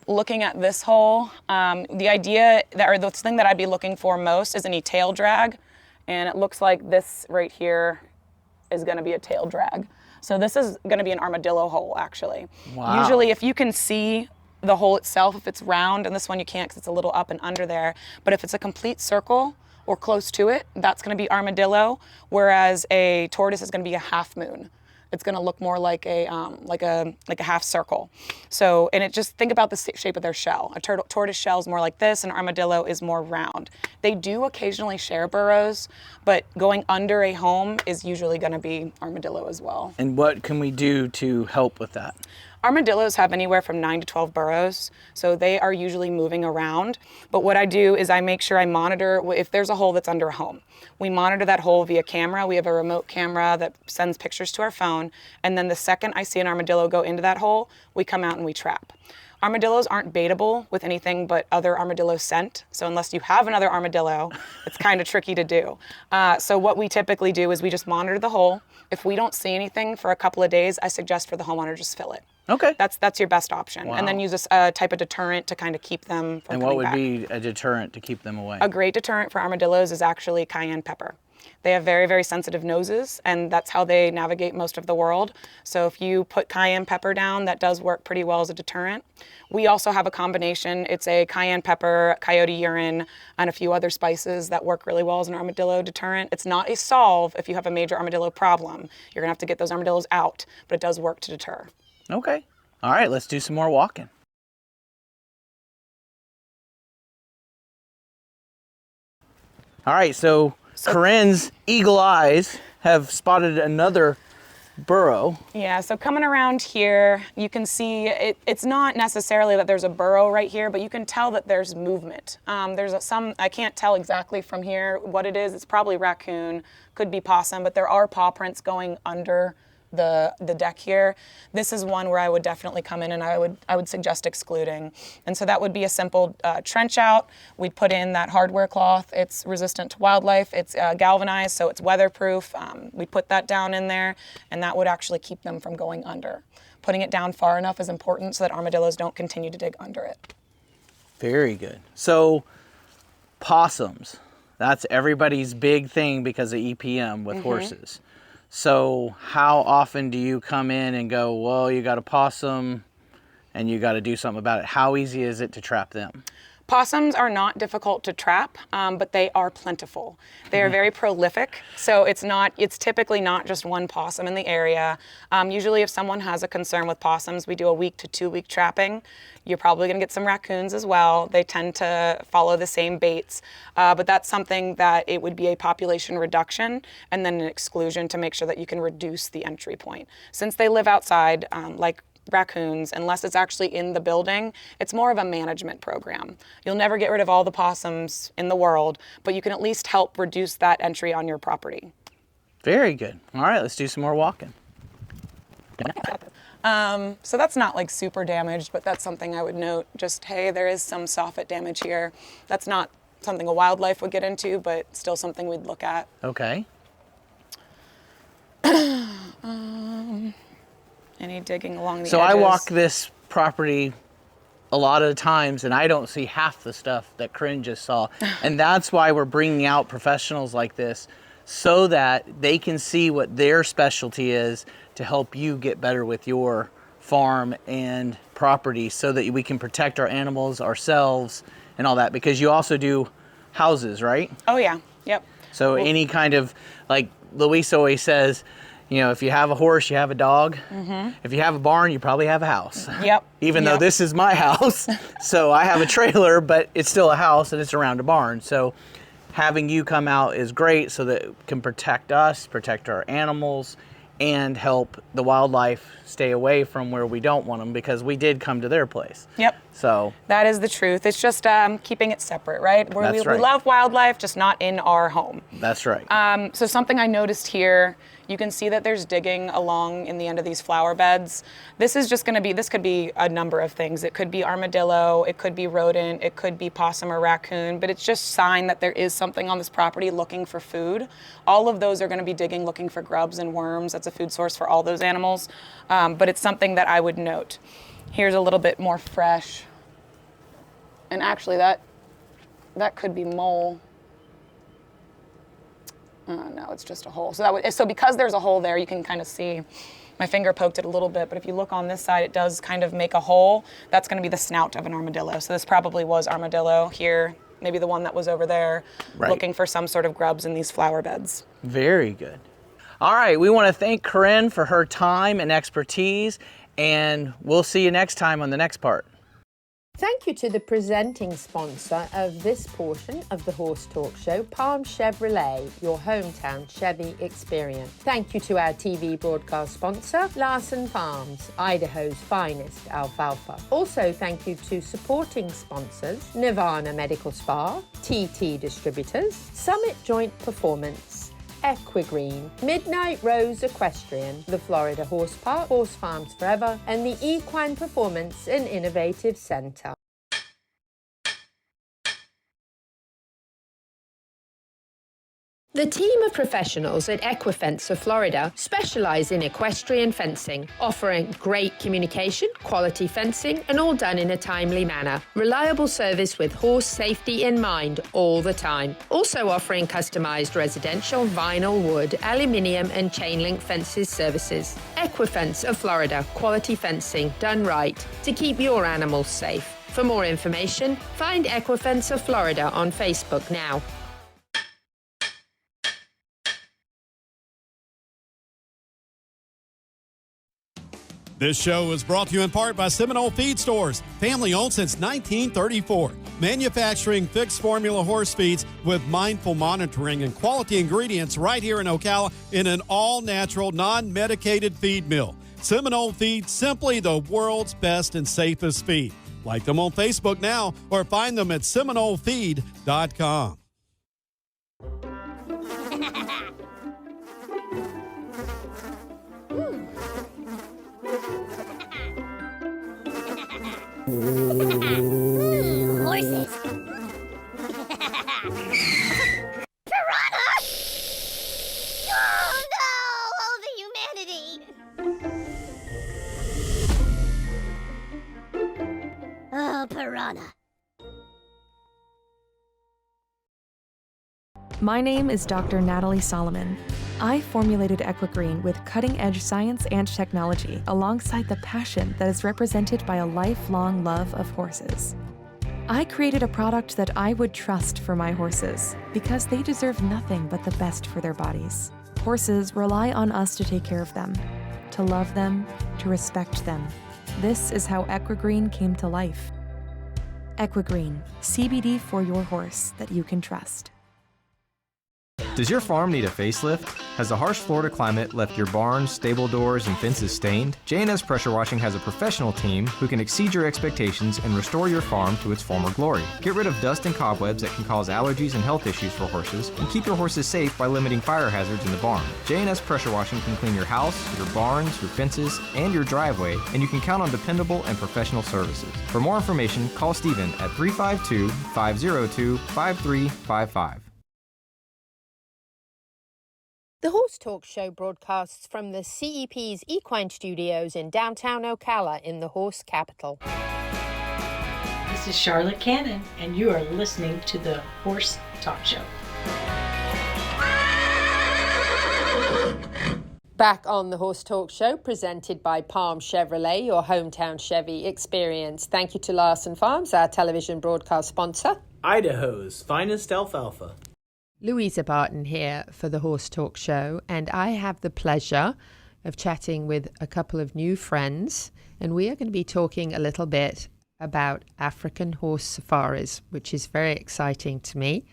looking at this hole, the idea that, or the thing that I'd be looking for most is any tail drag. And it looks like this right here is gonna be a tail drag. So this is gonna be an armadillo hole, actually. Wow. Usually if you can see the hole itself, if it's round, and this one you can't because it's a little up and under there, but if it's a complete circle or close to it, that's gonna be armadillo, whereas a tortoise is gonna be a half moon. It's going to look more like a half circle. So, and it just think about the shape of their shell. A tortoise shell is more like this, and armadillo is more round. They do occasionally share burrows, but going under a home is usually going to be armadillo as well. And what can we do to help with that? Armadillos have anywhere from 9 to 12 burrows, so they are usually moving around. But what I do is I make sure I monitor if there's a hole that's under a home. We monitor that hole via camera. We have a remote camera that sends pictures to our phone, and then the second I see an armadillo go into that hole, we come out and we trap. Armadillos aren't baitable with anything but other armadillo scent, so unless you have another armadillo, it's kind of tricky to do. So what we typically do is we just monitor the hole. If we don't see anything for a couple of days, I suggest for the homeowner just fill it. Okay. That's your best option. Wow. And then use a type of deterrent to kind of keep them from And coming what would back. be a deterrent to keep them away? A great deterrent for armadillos is actually cayenne pepper. They have very, very sensitive noses, and that's how they navigate most of the world. So if you put cayenne pepper down, that does work pretty well as a deterrent. We also have a combination. It's a cayenne pepper, coyote urine, and a few other spices that work really well as an armadillo deterrent. It's not a solve if you have a major armadillo problem. You're gonna have to get those armadillos out, but it does work to deter. Okay. All right, let's do some more walking. All right, so Corinne's eagle eyes have spotted another burrow. Yeah, so coming around here, you can see it's not necessarily that there's a burrow right here, but you can tell that there's movement. There's some, I can't tell exactly from here what it is. It's probably raccoon, could be possum, but there are paw prints going under the deck here. This is one where I would definitely come in and I would suggest excluding. And so that would be a simple trench out. We'd put in that hardware cloth. It's resistant to wildlife. It's galvanized, so it's weatherproof. We'd put that down in there, and that would actually keep them from going under. Putting it down far enough is important so that armadillos don't continue to dig under it. Very good. So possums, that's everybody's big thing because of EPM with horses. So how often do you come in and go, well, you got a possum and you got to do something about it? How easy is it to trap them? Possums are not difficult to trap, but they are plentiful. They are very prolific, so it's typically not just one possum in the area. Usually if someone has a concern with possums, we do a 1 to 2 week trapping. You're probably gonna get some raccoons as well. They tend to follow the same baits, but that's something that it would be a population reduction and then an exclusion to make sure that you can reduce the entry point. Since they live outside, like raccoons, unless it's actually in the building, it's more of a management program. You'll never get rid of all the possums in the world, but you can at least help reduce that entry on your property. Very good. All right, let's do some more walking. So that's not like super damaged, but that's something I would note. Just, hey, there is some soffit damage here. That's not something a wildlife would get into, but still something we'd look at. Okay. Any digging along the edges? So I walk this property a lot of the times and I don't see half the stuff that Corinne just saw. And that's why we're bringing out professionals like this so that they can see what their specialty is to help you get better with your farm and property so that we can protect our animals, ourselves, and all that. Because you also do houses, right? Oh yeah, yep. So any kind of, like Luis always says, you know, if you have a horse, you have a dog. If you have a barn, you probably have a house. Yep. Even though this is my house, so I have a trailer, but it's still a house and it's around a barn. So having you come out is great so that it can protect us, protect our animals, and help the wildlife stay away from where we don't want them because we did come to their place. Yep. So that is the truth. It's just keeping it separate, right? We love wildlife, just not in our home. That's right. So something I noticed here, you can see that there's digging along in the end of these flower beds. This is just this could be a number of things. It could be armadillo, it could be rodent, it could be possum or raccoon, but it's just sign that there is something on this property looking for food. All of those are gonna be digging, looking for grubs and worms. That's a food source for all those animals. But it's something that I would note. Here's a little bit more fresh. And actually that could be mole. No, it's just a hole. So because there's a hole there, you can kind of see, my finger poked it a little bit, but if you look on this side, it does kind of make a hole. That's gonna be the snout of an armadillo. So this probably was armadillo here, maybe the one that was over there, looking for some sort of grubs in these flower beds. Very good. All right, we want to thank Corinne for her time and expertise, and we'll see you next time on the next part. Thank you to the presenting sponsor of this portion of the Horse Talk Show, Palm Chevrolet, your hometown Chevy experience. Thank you to our TV broadcast sponsor, Larson Farms, Idaho's finest alfalfa. Also, thank you to supporting sponsors, Nirvana Medical Spa, TT Distributors, Summit Joint Performance, Equigreen, Midnight Rose Equestrian, the Florida Horse Park, Horse Farms Forever, and the Equine Performance and Innovative Center. The team of professionals at Equifence of Florida specialize in equestrian fencing, offering great communication, quality fencing, and all done in a timely manner. Reliable service with horse safety in mind all the time. Also offering customized residential, vinyl, wood, aluminium, and chain link fences services. Equifence of Florida, quality fencing done right to keep your animals safe. For more information, find Equifence of Florida on Facebook now. This show is brought to you in part by Seminole Feed Stores, family owned since 1934. Manufacturing fixed formula horse feeds with mindful monitoring and quality ingredients right here in Ocala in an all-natural, non-medicated feed mill. Seminole Feed, simply the world's best and safest feed. Like them on Facebook now or find them at SeminoleFeed.com. Horses. Piranha! Oh no! Oh, the humanity! Oh, piranha. My name is Dr. Natalie Solomon. I formulated Equigreen with cutting-edge science and technology alongside the passion that is represented by a lifelong love of horses. I created a product that I would trust for my horses because they deserve nothing but the best for their bodies. Horses rely on us to take care of them, to love them, to respect them. This is how Equigreen came to life. Equigreen, CBD for your horse that you can trust. Does your farm need a facelift? Has the harsh Florida climate left your barns, stable doors, and fences stained? J&S Pressure Washing has a professional team who can exceed your expectations and restore your farm to its former glory. Get rid of dust and cobwebs that can cause allergies and health issues for horses, and keep your horses safe by limiting fire hazards in the barn. J&S Pressure Washing can clean your house, your barns, your fences, and your driveway, and you can count on dependable and professional services. For more information, call Steven at 352-502-5355. The Horse Talk Show broadcasts from the CEP's Equine Studios in downtown Ocala in the horse capital. This is Charlotte Cannon, and you are listening to the Horse Talk Show. Back on the Horse Talk Show, presented by Palm Chevrolet, your hometown Chevy experience. Thank you to Larson Farms, our television broadcast sponsor. Idaho's finest alfalfa. Louisa Barton here for the Horse Talk Show, and I have the pleasure of chatting with a couple of new friends, and we are going to be talking a little bit about African horse safaris, which is very exciting to me.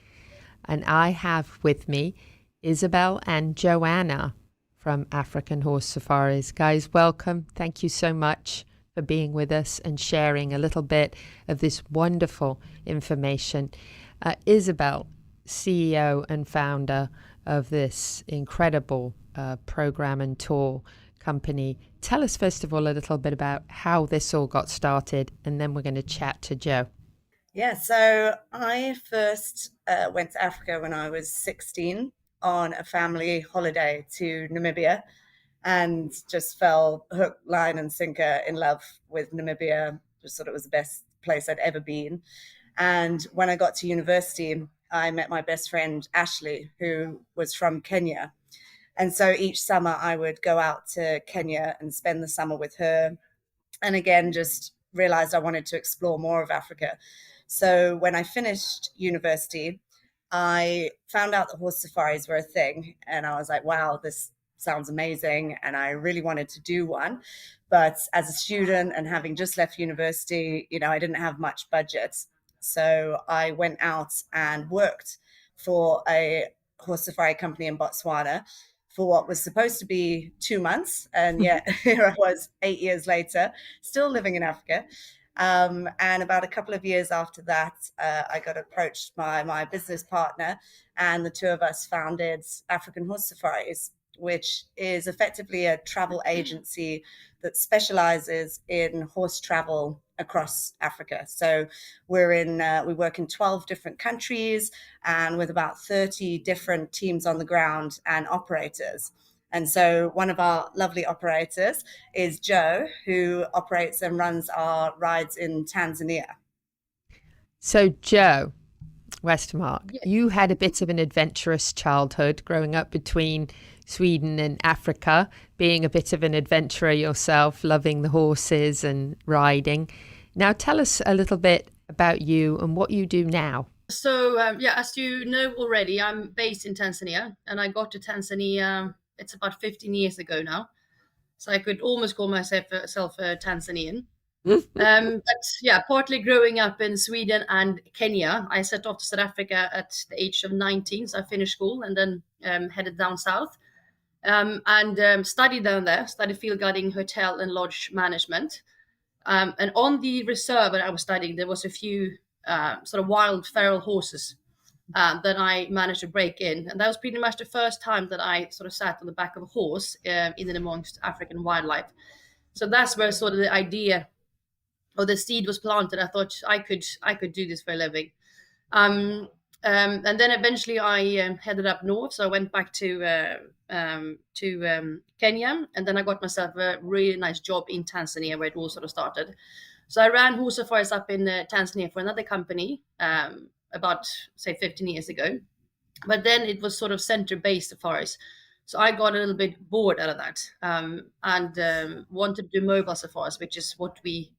And I have with me Isabel and Joanna from African Horse Safaris. Guys, welcome. Thank you so much for being with us and sharing a little bit of this wonderful information. Isabel, CEO and founder of this incredible program and tour company. Tell us, first of all, a little bit about how this all got started, and then we're going to chat to Joe. Yeah, so I first went to Africa when I was 16 on a family holiday to Namibia, and just fell hook, line, and sinker in love with Namibia. Just thought it was the best place I'd ever been. And when I got to university, I met my best friend, Ashley, who was from Kenya. And so each summer I would go out to Kenya and spend the summer with her. And again, just realized I wanted to explore more of Africa. So when I finished university, I found out that horse safaris were a thing. And I was like, wow, this sounds amazing. And I really wanted to do one. But as a student and having just left university, I didn't have much budget. So I went out and worked for a horse safari company in Botswana for what was supposed to be 2 months. And yet here I was 8 years later, still living in Africa. And about a couple of years after that, I got approached by my business partner, and the two of us founded African Horse Safaris, which is effectively a travel agency that specializes in horse travel across Africa. So we work in 12 different countries and with about 30 different teams on the ground and operators. And so one of our lovely operators is Joe, who operates and runs our rides in Tanzania. So Joe Westermark, you had a bit of an adventurous childhood growing up between Sweden and Africa, being a bit of an adventurer yourself, loving the horses and riding. Now tell us a little bit about you and what you do now. So, as you know already, I'm based in Tanzania, and I got to Tanzania, it's about 15 years ago now. So I could almost call myself a Tanzanian. But partly growing up in Sweden and Kenya, I set off to South Africa at the age of 19. So I finished school and then headed down south and studied down there, studied field guiding, hotel and lodge management. And on the reserve that I was studying, there was a few sort of wild feral horses that I managed to break in. And that was pretty much the first time that I sort of sat on the back of a horse in and amongst African wildlife. So that's where sort of the idea or the seed was planted, I thought I could do this for a living. And then eventually I headed up north, so I went back to Kenya, and then I got myself a really nice job in Tanzania, where it all sort of started. So I ran horse safaris up in Tanzania for another company about, say, 15 years ago. But then it was sort of center-based safaris. So I got a little bit bored out of that, and wanted to do mobile safaris, which is what we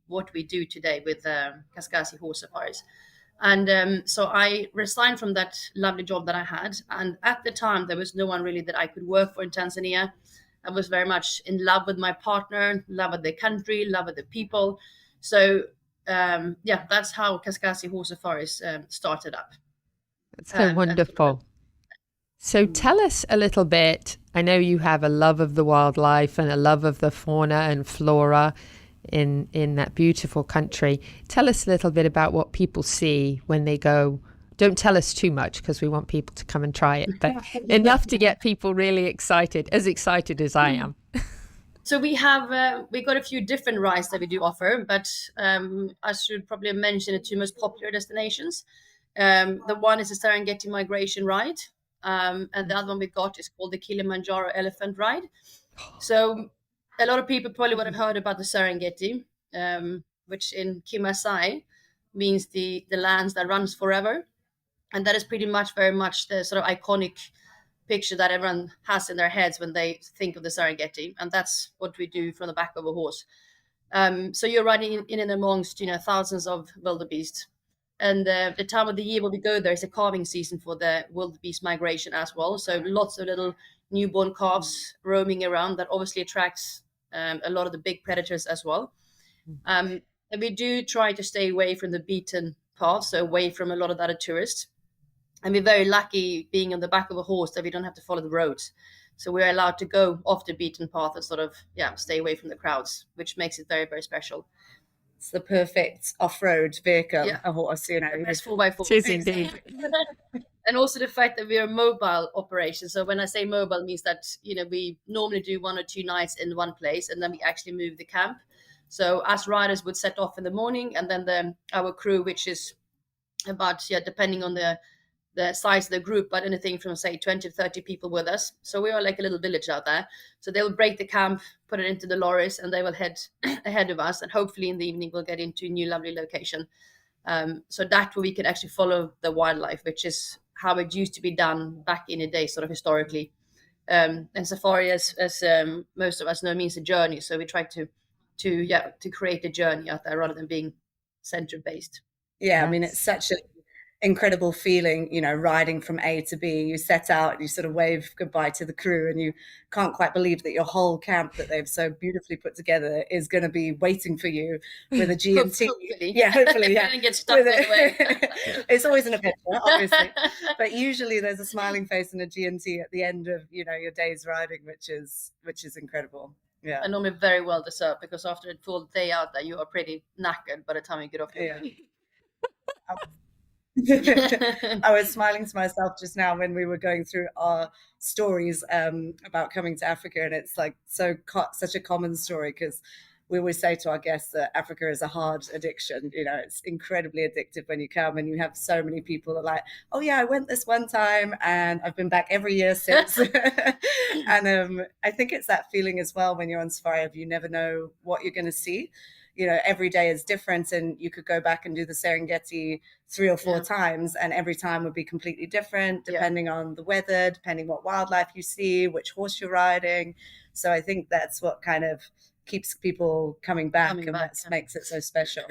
do today with Kaskasi horse safaris. And so I resigned from that lovely job that I had. And at the time, there was no one really that I could work for in Tanzania. I was very much in love with my partner, in love with the country, love with the people. So that's how Kaskasi horse safaris started up. That's so wonderful. So tell us a little bit. I know you have a love of the wildlife and a love of the fauna and flora in that beautiful country. Tell us a little bit about what people see when they go. Don't tell us too much because we want people to come and try it, but enough to get people really excited as I am. So we have we got a few different rides that we do offer, but I should probably mention the two most popular destinations. The one is the Serengeti migration ride, and the other one we got is called the Kilimanjaro elephant ride. So a lot of people probably would have heard about the Serengeti, which in Kimasai means the lands that runs forever. And that is pretty much very much the sort of iconic picture that everyone has in their heads when they think of the Serengeti. And that's what we do from the back of a horse. So you're riding in and amongst, thousands of wildebeest. And the time of the year when we go there is a calving season for the wildebeest migration as well. So lots of little newborn calves roaming around that obviously attracts a lot of the big predators as well. And we do try to stay away from the beaten paths, so away from a lot of the other tourists. And we're very lucky being on the back of a horse that we don't have to follow the roads. So we're allowed to go off the beaten path and sort of, stay away from the crowds, which makes it very, very special. It's the perfect off-road vehicle, a horse, Best 4x4. It is indeed. And also the fact that we are a mobile operation. So when I say mobile, it means that, we normally do 1 or 2 nights in one place, and then we actually move the camp. So us riders would set off in the morning, and then our crew, which is about, depending on the size of the group, but anything from, say, 20 to 30 people with us. So we are like a little village out there. So they will break the camp, put it into the lorries, and they will head ahead of us. And hopefully in the evening, we'll get into a new lovely location. So that way we can actually follow the wildlife, which is how it used to be done back in the day, sort of historically. And safari, as most of us know, means a journey. So we try to create a journey out there rather than being center-based. Yeah, I mean, it's such an incredible feeling, riding from A to B. You set out and you sort of wave goodbye to the crew, and you can't quite believe that your whole camp that they've so beautifully put together is going to be waiting for you with a G&T. Hopefully. Yeah, hopefully, yeah. Get stuck anyway. It's always an adventure, obviously. But usually there's a smiling face and a G&T at the end of, your day's riding, which is incredible. Yeah. And normally very well deserved, because after a full day out there, you are pretty knackered by the time you get off your bike. I was smiling to myself just now when we were going through our stories about coming to Africa, and it's like such a common story, because we always say to our guests that Africa is a hard addiction. It's incredibly addictive when you come, and you have so many people that are like, oh yeah, I went this one time and I've been back every year since. And I think it's that feeling as well when you're on safari of you never know what you're going to see. Every day is different, and you could go back and do the Serengeti 3 or 4 times, and every time would be completely different depending on the weather, depending what wildlife you see, which horse you're riding. So I think that's what kind of keeps people coming back, what makes it so special.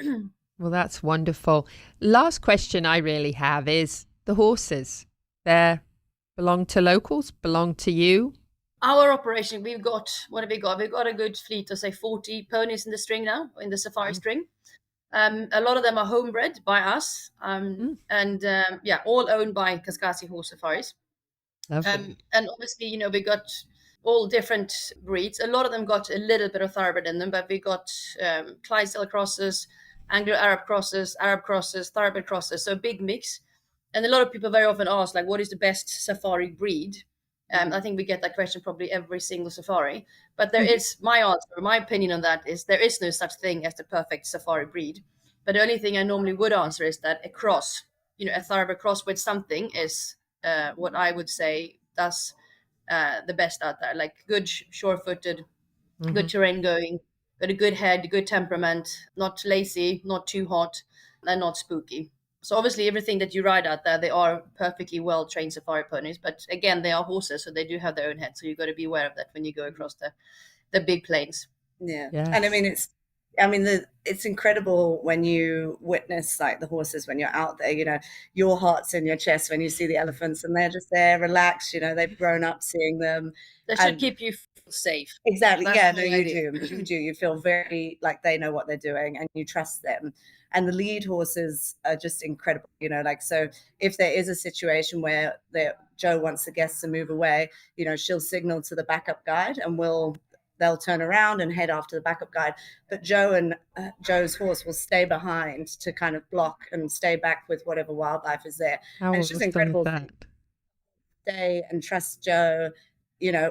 Well, that's wonderful. Last question I really have is the horses. They belong to locals, belong to you? Our operation, we've got, what have we got? We've got a good fleet of, say, 40 ponies in the string now, in the safari string. A lot of them are homebred by us, and all owned by Kaskasi Horse Safaris. And obviously, we got all different breeds. A lot of them got a little bit of thoroughbred in them, but we got Clydesdale crosses, Anglo-Arab crosses, thoroughbred crosses, so a big mix. And a lot of people very often ask, like, what is the best safari breed? I think we get that question probably every single safari. But there is my answer, my opinion on that is there is no such thing as the perfect safari breed. But the only thing I normally would answer is that a cross, a thoroughbred cross with something is what I would say does the best out there. Like good, sure-footed, good terrain going, got a good head, good temperament, not lazy, not too hot, and not spooky. So obviously everything that you ride out there, they are perfectly well-trained safari ponies. But again, they are horses, so they do have their own head. So you've got to be aware of that when you go across the big plains. Yeah. Yes. And it's incredible when you witness like the horses when you're out there, your heart's in your chest when you see the elephants and they're just there relaxed, they've grown up seeing them. That should keep you safe. Exactly. That's Yeah, the no, you idea. do. You do. You feel very like they know what they're doing and you trust them. And the lead horses are just incredible, so if there is a situation where Joe wants the guests to move away, she'll signal to the backup guide and they'll turn around and head after the backup guide. But Joe and Joe's horse will stay behind to kind of block and stay back with whatever wildlife is there. How And it's just awesome incredible is to that? stay and trust Joe.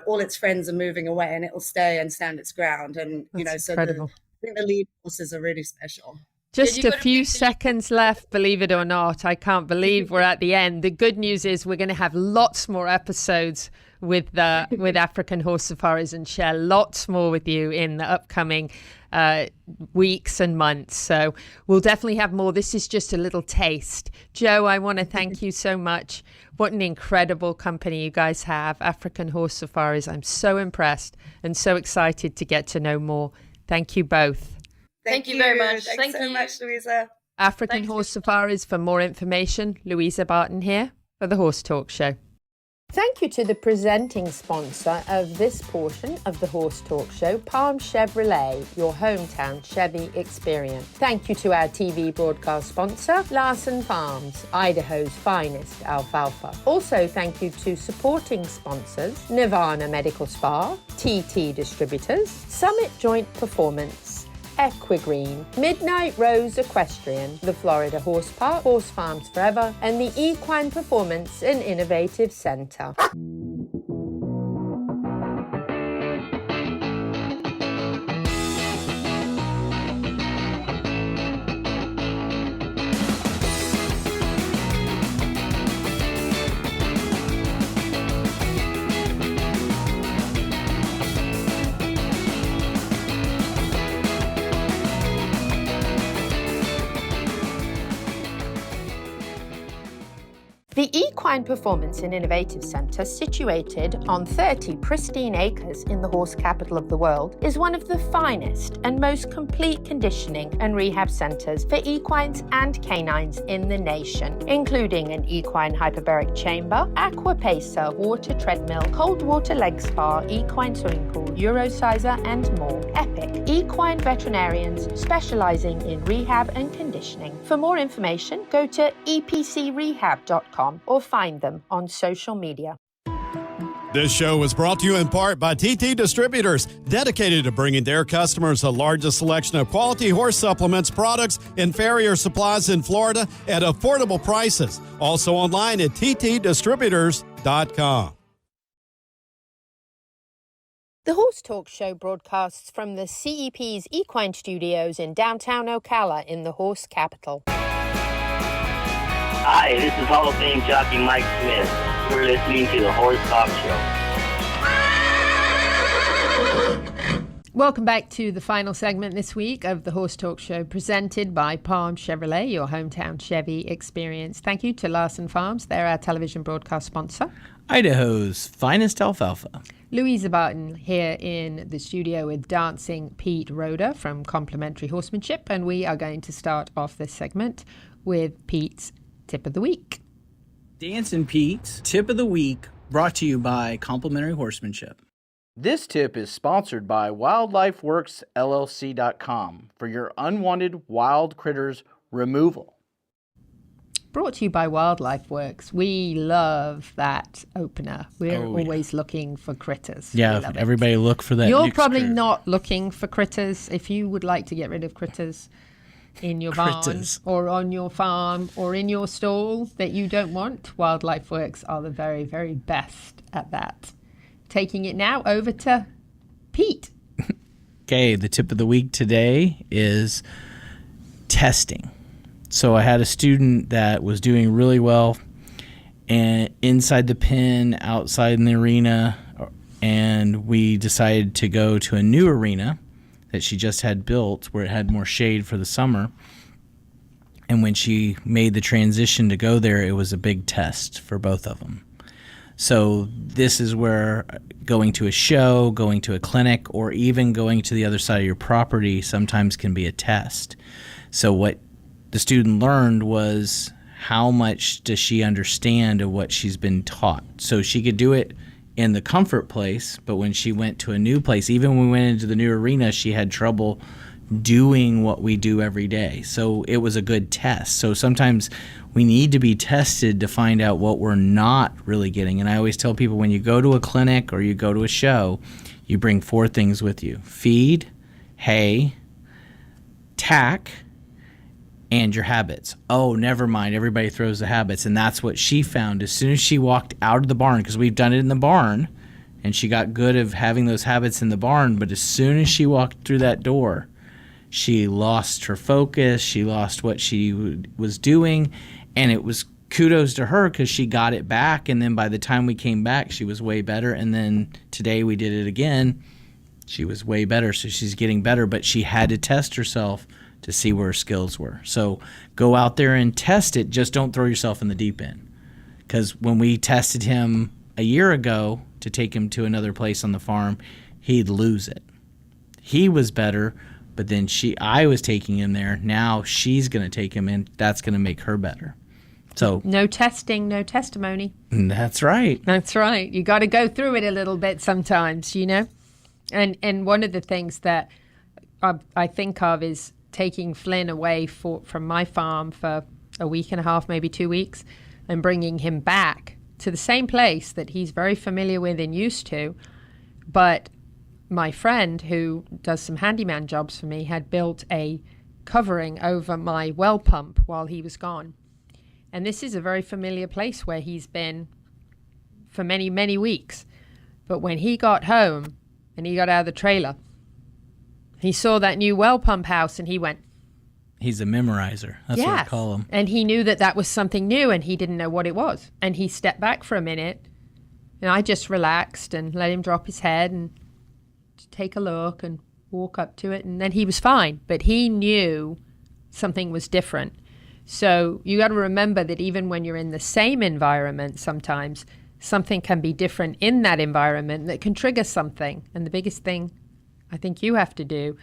All its friends are moving away and it will stay and stand its ground. And, That's so incredible. I think the lead horses are really special. Just a few seconds left, believe it or not. I can't believe we're at the end. The good news is we're going to have lots more episodes with African horse safaris and share lots more with you in the upcoming weeks and months. So we'll definitely have more. This is just a little taste. Joe, I want to thank you so much. What an incredible company you guys have, African Horse Safaris. I'm so impressed and so excited to get to know more. Thank you both. Thank you very much. Thanks so much, Louisa. African Horse Safaris. For more information, Louisa Barton here for the Horse Talk Show. Thank you to the presenting sponsor of this portion of the Horse Talk Show, Palm Chevrolet, your hometown Chevy experience. Thank you to our TV broadcast sponsor, Larson Farms, Idaho's finest alfalfa. Also, thank you to supporting sponsors, Nirvana Medical Spa, TT Distributors, Summit Joint Performance, Equigreen, Midnight Rose Equestrian, the Florida Horse Park, Horse Farms Forever, and the Equine Performance and Innovative Center. The Equine Performance and Innovative Center, situated on 30 pristine acres in the horse capital of the world, is one of the finest and most complete conditioning and rehab centers for equines and canines in the nation, including an equine hyperbaric chamber, aqua pacer, water treadmill, cold water leg spa, equine swimming pool, Eurosizer, and more. Epic equine veterinarians specializing in rehab and conditioning. For more information, go to epcrehab.com or find them on social media. This show was brought to you in part by TT Distributors, dedicated to bringing their customers the largest selection of quality horse supplements, products, and farrier supplies in Florida at affordable prices. Also online at ttdistributors.com. The Horse Talk Show broadcasts from the CEP's Equine Studios in downtown Ocala in the horse capital. Hi, this is Hall of Fame jockey Mike Smith. You're listening to the Horse Talk Show. Welcome back to the final segment this week of the Horse Talk Show, presented by Palm Chevrolet, your hometown Chevy experience. Thank you to Larson Farms. They're our television broadcast sponsor. Idaho's finest alfalfa. Louisa Barton here in the studio with dancing Pete Roeder from Complimentary Horsemanship, and we are going to start off this segment with Pete's Tip of the Week. Dancing Pete's Tip of the Week, brought to you by Complimentary Horsemanship. This tip is sponsored by WildlifeWorksLLC.com for your unwanted wild critters removal. Brought to you by Wildlife Works. We love that opener. We're always looking for critters. Yeah, everybody look for that. You're probably not looking for critters. If you would like to get rid of critters, in your barn Critters. or on your farm or in your stall that you don't want, Wildlife Works are the very, very best at that. Taking it now over to Pete. Okay, the tip of the week today is testing. So I had a student that was doing really well and inside the pen, outside in the arena, and we decided to go to a new arena that she just had built where it had more shade for the summer. And when she made the transition to go there, it was a big test for both of them. So this is where going to a show, going to a clinic, or even going to the other side of your property sometimes can be a test. So what the student learned was how much does she understand of what she's been taught. So she could do it in the comfort place, but when she went to a new place, even when we went into the new arena, she had trouble doing what we do every day. So it was a good test. So sometimes we need to be tested to find out what we're not really getting. And I always tell people when you go to a clinic or you go to a show, you bring 4 things with you: feed, hay, tack, and your habits. Oh, never mind. Everybody throws the habits. And that's what she found. As soon as she walked out of the barn, because we've done it in the barn, and she got good of having those habits in the barn, but as soon as she walked through that door, she lost her focus. She lost what she was doing. And it was kudos to her because she got it back. And then by the time we came back, she was way better. And then today we did it again. She was way better. So she's getting better, but she had to test herself to see where her skills were. So go out there and test it. Just don't throw yourself in the deep end. Because when we tested him a year ago to take him to another place on the farm, he'd lose it. He was better, but then I was taking him there. Now she's going to take him in. That's going to make her better. So no testing, no testimony. That's right. That's right. You got to go through it a little bit sometimes, you know. And one of the things that I think of is taking Flynn away from my farm for a week and a half, maybe 2 weeks, and bringing him back to the same place that he's very familiar with and used to. But my friend who does some handyman jobs for me had built a covering over my well pump while he was gone. And this is a very familiar place where he's been for many, many weeks. But when he got home and he got out of the trailer, he saw that new well pump house and he went. He's a memorizer. That's what I call him. And he knew that was something new and he didn't know what it was. And he stepped back for a minute and I just relaxed and let him drop his head and take a look and walk up to it. And then he was fine. But he knew something was different. So you got to remember that even when you're in the same environment, sometimes something can be different in that environment that can trigger something. And the biggest thing I think you have to do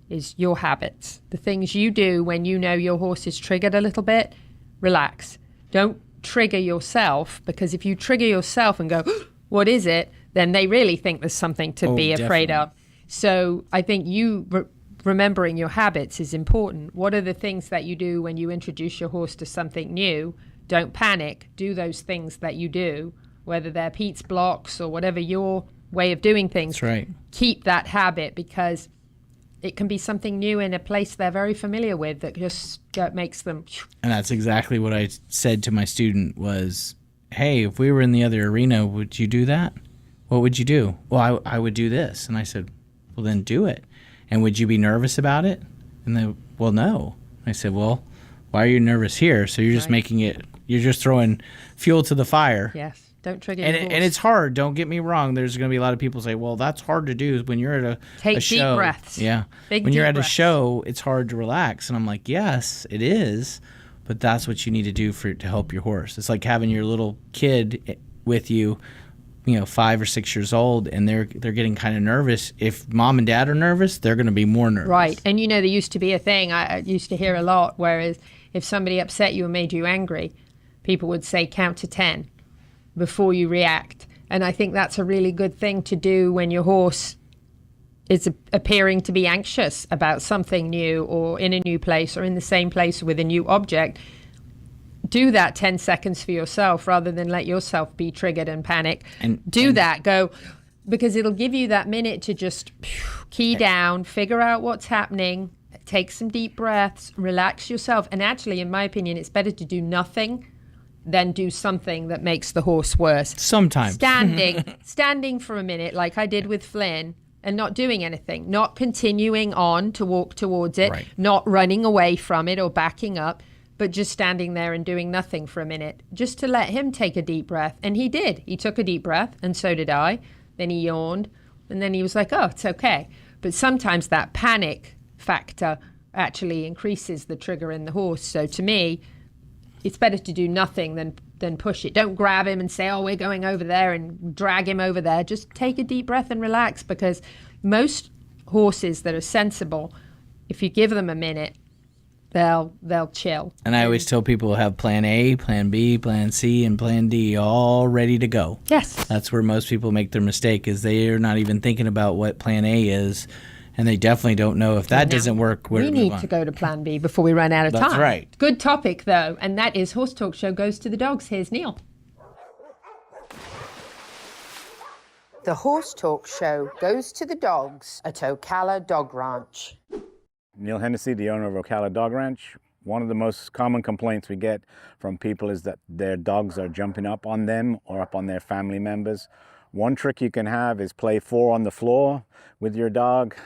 is your habits. The things you do when you know your horse is triggered a little bit, relax. Don't trigger yourself, because if you trigger yourself and go, what is it? Then they really think there's something to be afraid of. So I think remembering your habits is important. What are the things that you do when you introduce your horse to something new? Don't panic. Do those things that you do, whether they're Pete's blocks or whatever your way of doing things. That's right. Keep that habit, because it can be something new in a place they're very familiar with that just makes them. And that's exactly what I said to my student was, hey, if we were in the other arena, would you do that? What would you do? Well, I would do this. And I said, well, then do it. And would you be nervous about it? And they, well, no. I said, well, why are you nervous here? So you're just making it, you're just throwing fuel to the fire. Yes. Don't trigger and it's hard. Don't get me wrong. There's going to be a lot of people say, well, that's hard to do when you're at a Take show. deep breaths. Yeah. When you're at a show, it's hard to relax. And I'm like, yes, it is. But that's what you need to do to help your horse. It's like having your little kid with you, 5 or 6 years old, and they're getting kind of nervous. If mom and dad are nervous, they're going to be more nervous. Right. And there used to be a thing I used to hear a lot, whereas if somebody upset you and made you angry, people would say count to 10 before you react. And I think that's a really good thing to do when your horse is appearing to be anxious about something new or in a new place or in the same place with a new object. Do that 10 seconds for yourself rather than let yourself be triggered and panic. Go, because it'll give you that minute to just key down, figure out what's happening, take some deep breaths, relax yourself. And actually, in my opinion, it's better to do nothing than do something that makes the horse worse. Sometimes. Standing for a minute, like I did with Flynn, and not doing anything, not continuing on to walk towards it, not running away from it or backing up, but just standing there and doing nothing for a minute, just to let him take a deep breath. And he did. He took a deep breath, and so did I. Then he yawned, and then he was like, oh, it's okay. But sometimes that panic factor actually increases the trigger in the horse. So to me, it's better to do nothing than push it. Don't grab him and say, oh, we're going over there, and drag him over there. Just take a deep breath and relax, because most horses that are sensible, if you give them a minute, they'll chill. And I always tell people to have plan A, plan B, plan C, and plan D all ready to go. Yes. That's where most people make their mistake, is they're not even thinking about what plan A is, and they definitely don't know if that doesn't work. We need to go to plan B before we run out of time. That's right. Good topic, though, and that is Horse Talk Show Goes to the Dogs. Here's Neil. The Horse Talk Show Goes to the Dogs at Ocala Dog Ranch. Neil Hennessy, the owner of Ocala Dog Ranch. One of the most common complaints we get from people is that their dogs are jumping up on them or up on their family members. One trick you can have is play 4 on the floor with your dog.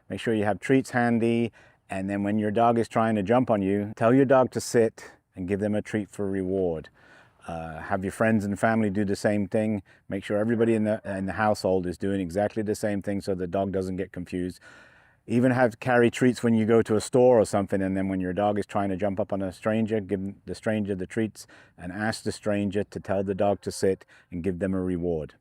Make sure you have treats handy, and then when your dog is trying to jump on you, tell your dog to sit and give them a treat for reward. Have your friends and family do the same thing. Make sure everybody in the household is doing exactly the same thing so the dog doesn't get confused. Even carry treats when you go to a store or something, and then when your dog is trying to jump up on a stranger, give the stranger the treats and ask the stranger to tell the dog to sit and give them a reward.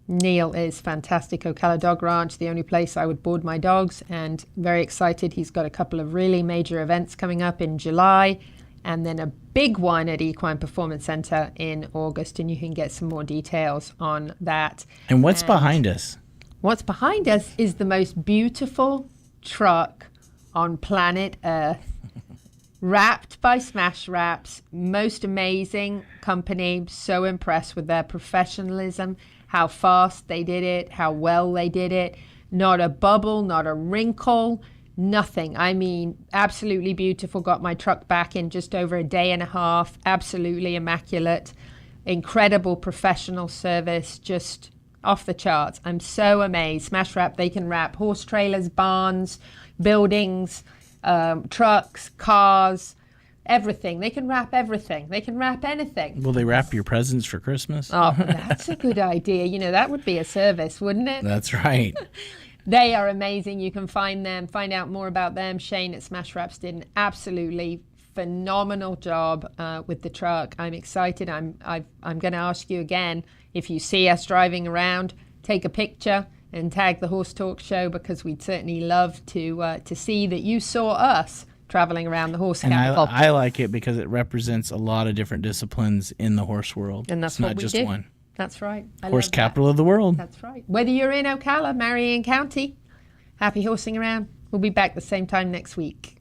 Neil is fantastic. Ocala Dog Ranch, the only place I would board my dogs, and very excited. He's got a couple of really major events coming up in July, and then a big one at Equine Performance Center in August, and you can get some more details on that. And what's behind us? What's behind us is the most beautiful truck on planet Earth. Wrapped by Smash Wraps, most amazing company. So impressed with their professionalism, how fast they did it, how well they did it. Not a bubble, not a wrinkle, nothing. I mean, absolutely beautiful. Got my truck back in just over a day and a half. Absolutely immaculate. Incredible professional service, just off the charts. I'm so amazed. Smash Wrap, they can wrap horse trailers, barns, buildings, trucks, cars, everything. They can wrap everything. They can wrap anything. Will they wrap your presents for Christmas? Oh, that's a good idea. You know, that would be a service, wouldn't it? That's right. They are amazing. You can find out more about them. Shane at Smash Wraps did an absolutely phenomenal job with the truck. I'm excited. I'm going to ask you again, if you see us driving around, take a picture and tag the Horse Talk Show, because we'd certainly love to see that you saw us traveling around the horse capital. And I like it because it represents a lot of different disciplines in the horse world. And that's it's what not we just do. one. That's right. Horse capital of the world. That's right. Whether you're in Ocala, Marion County, happy horsing around. We'll be back the same time next week.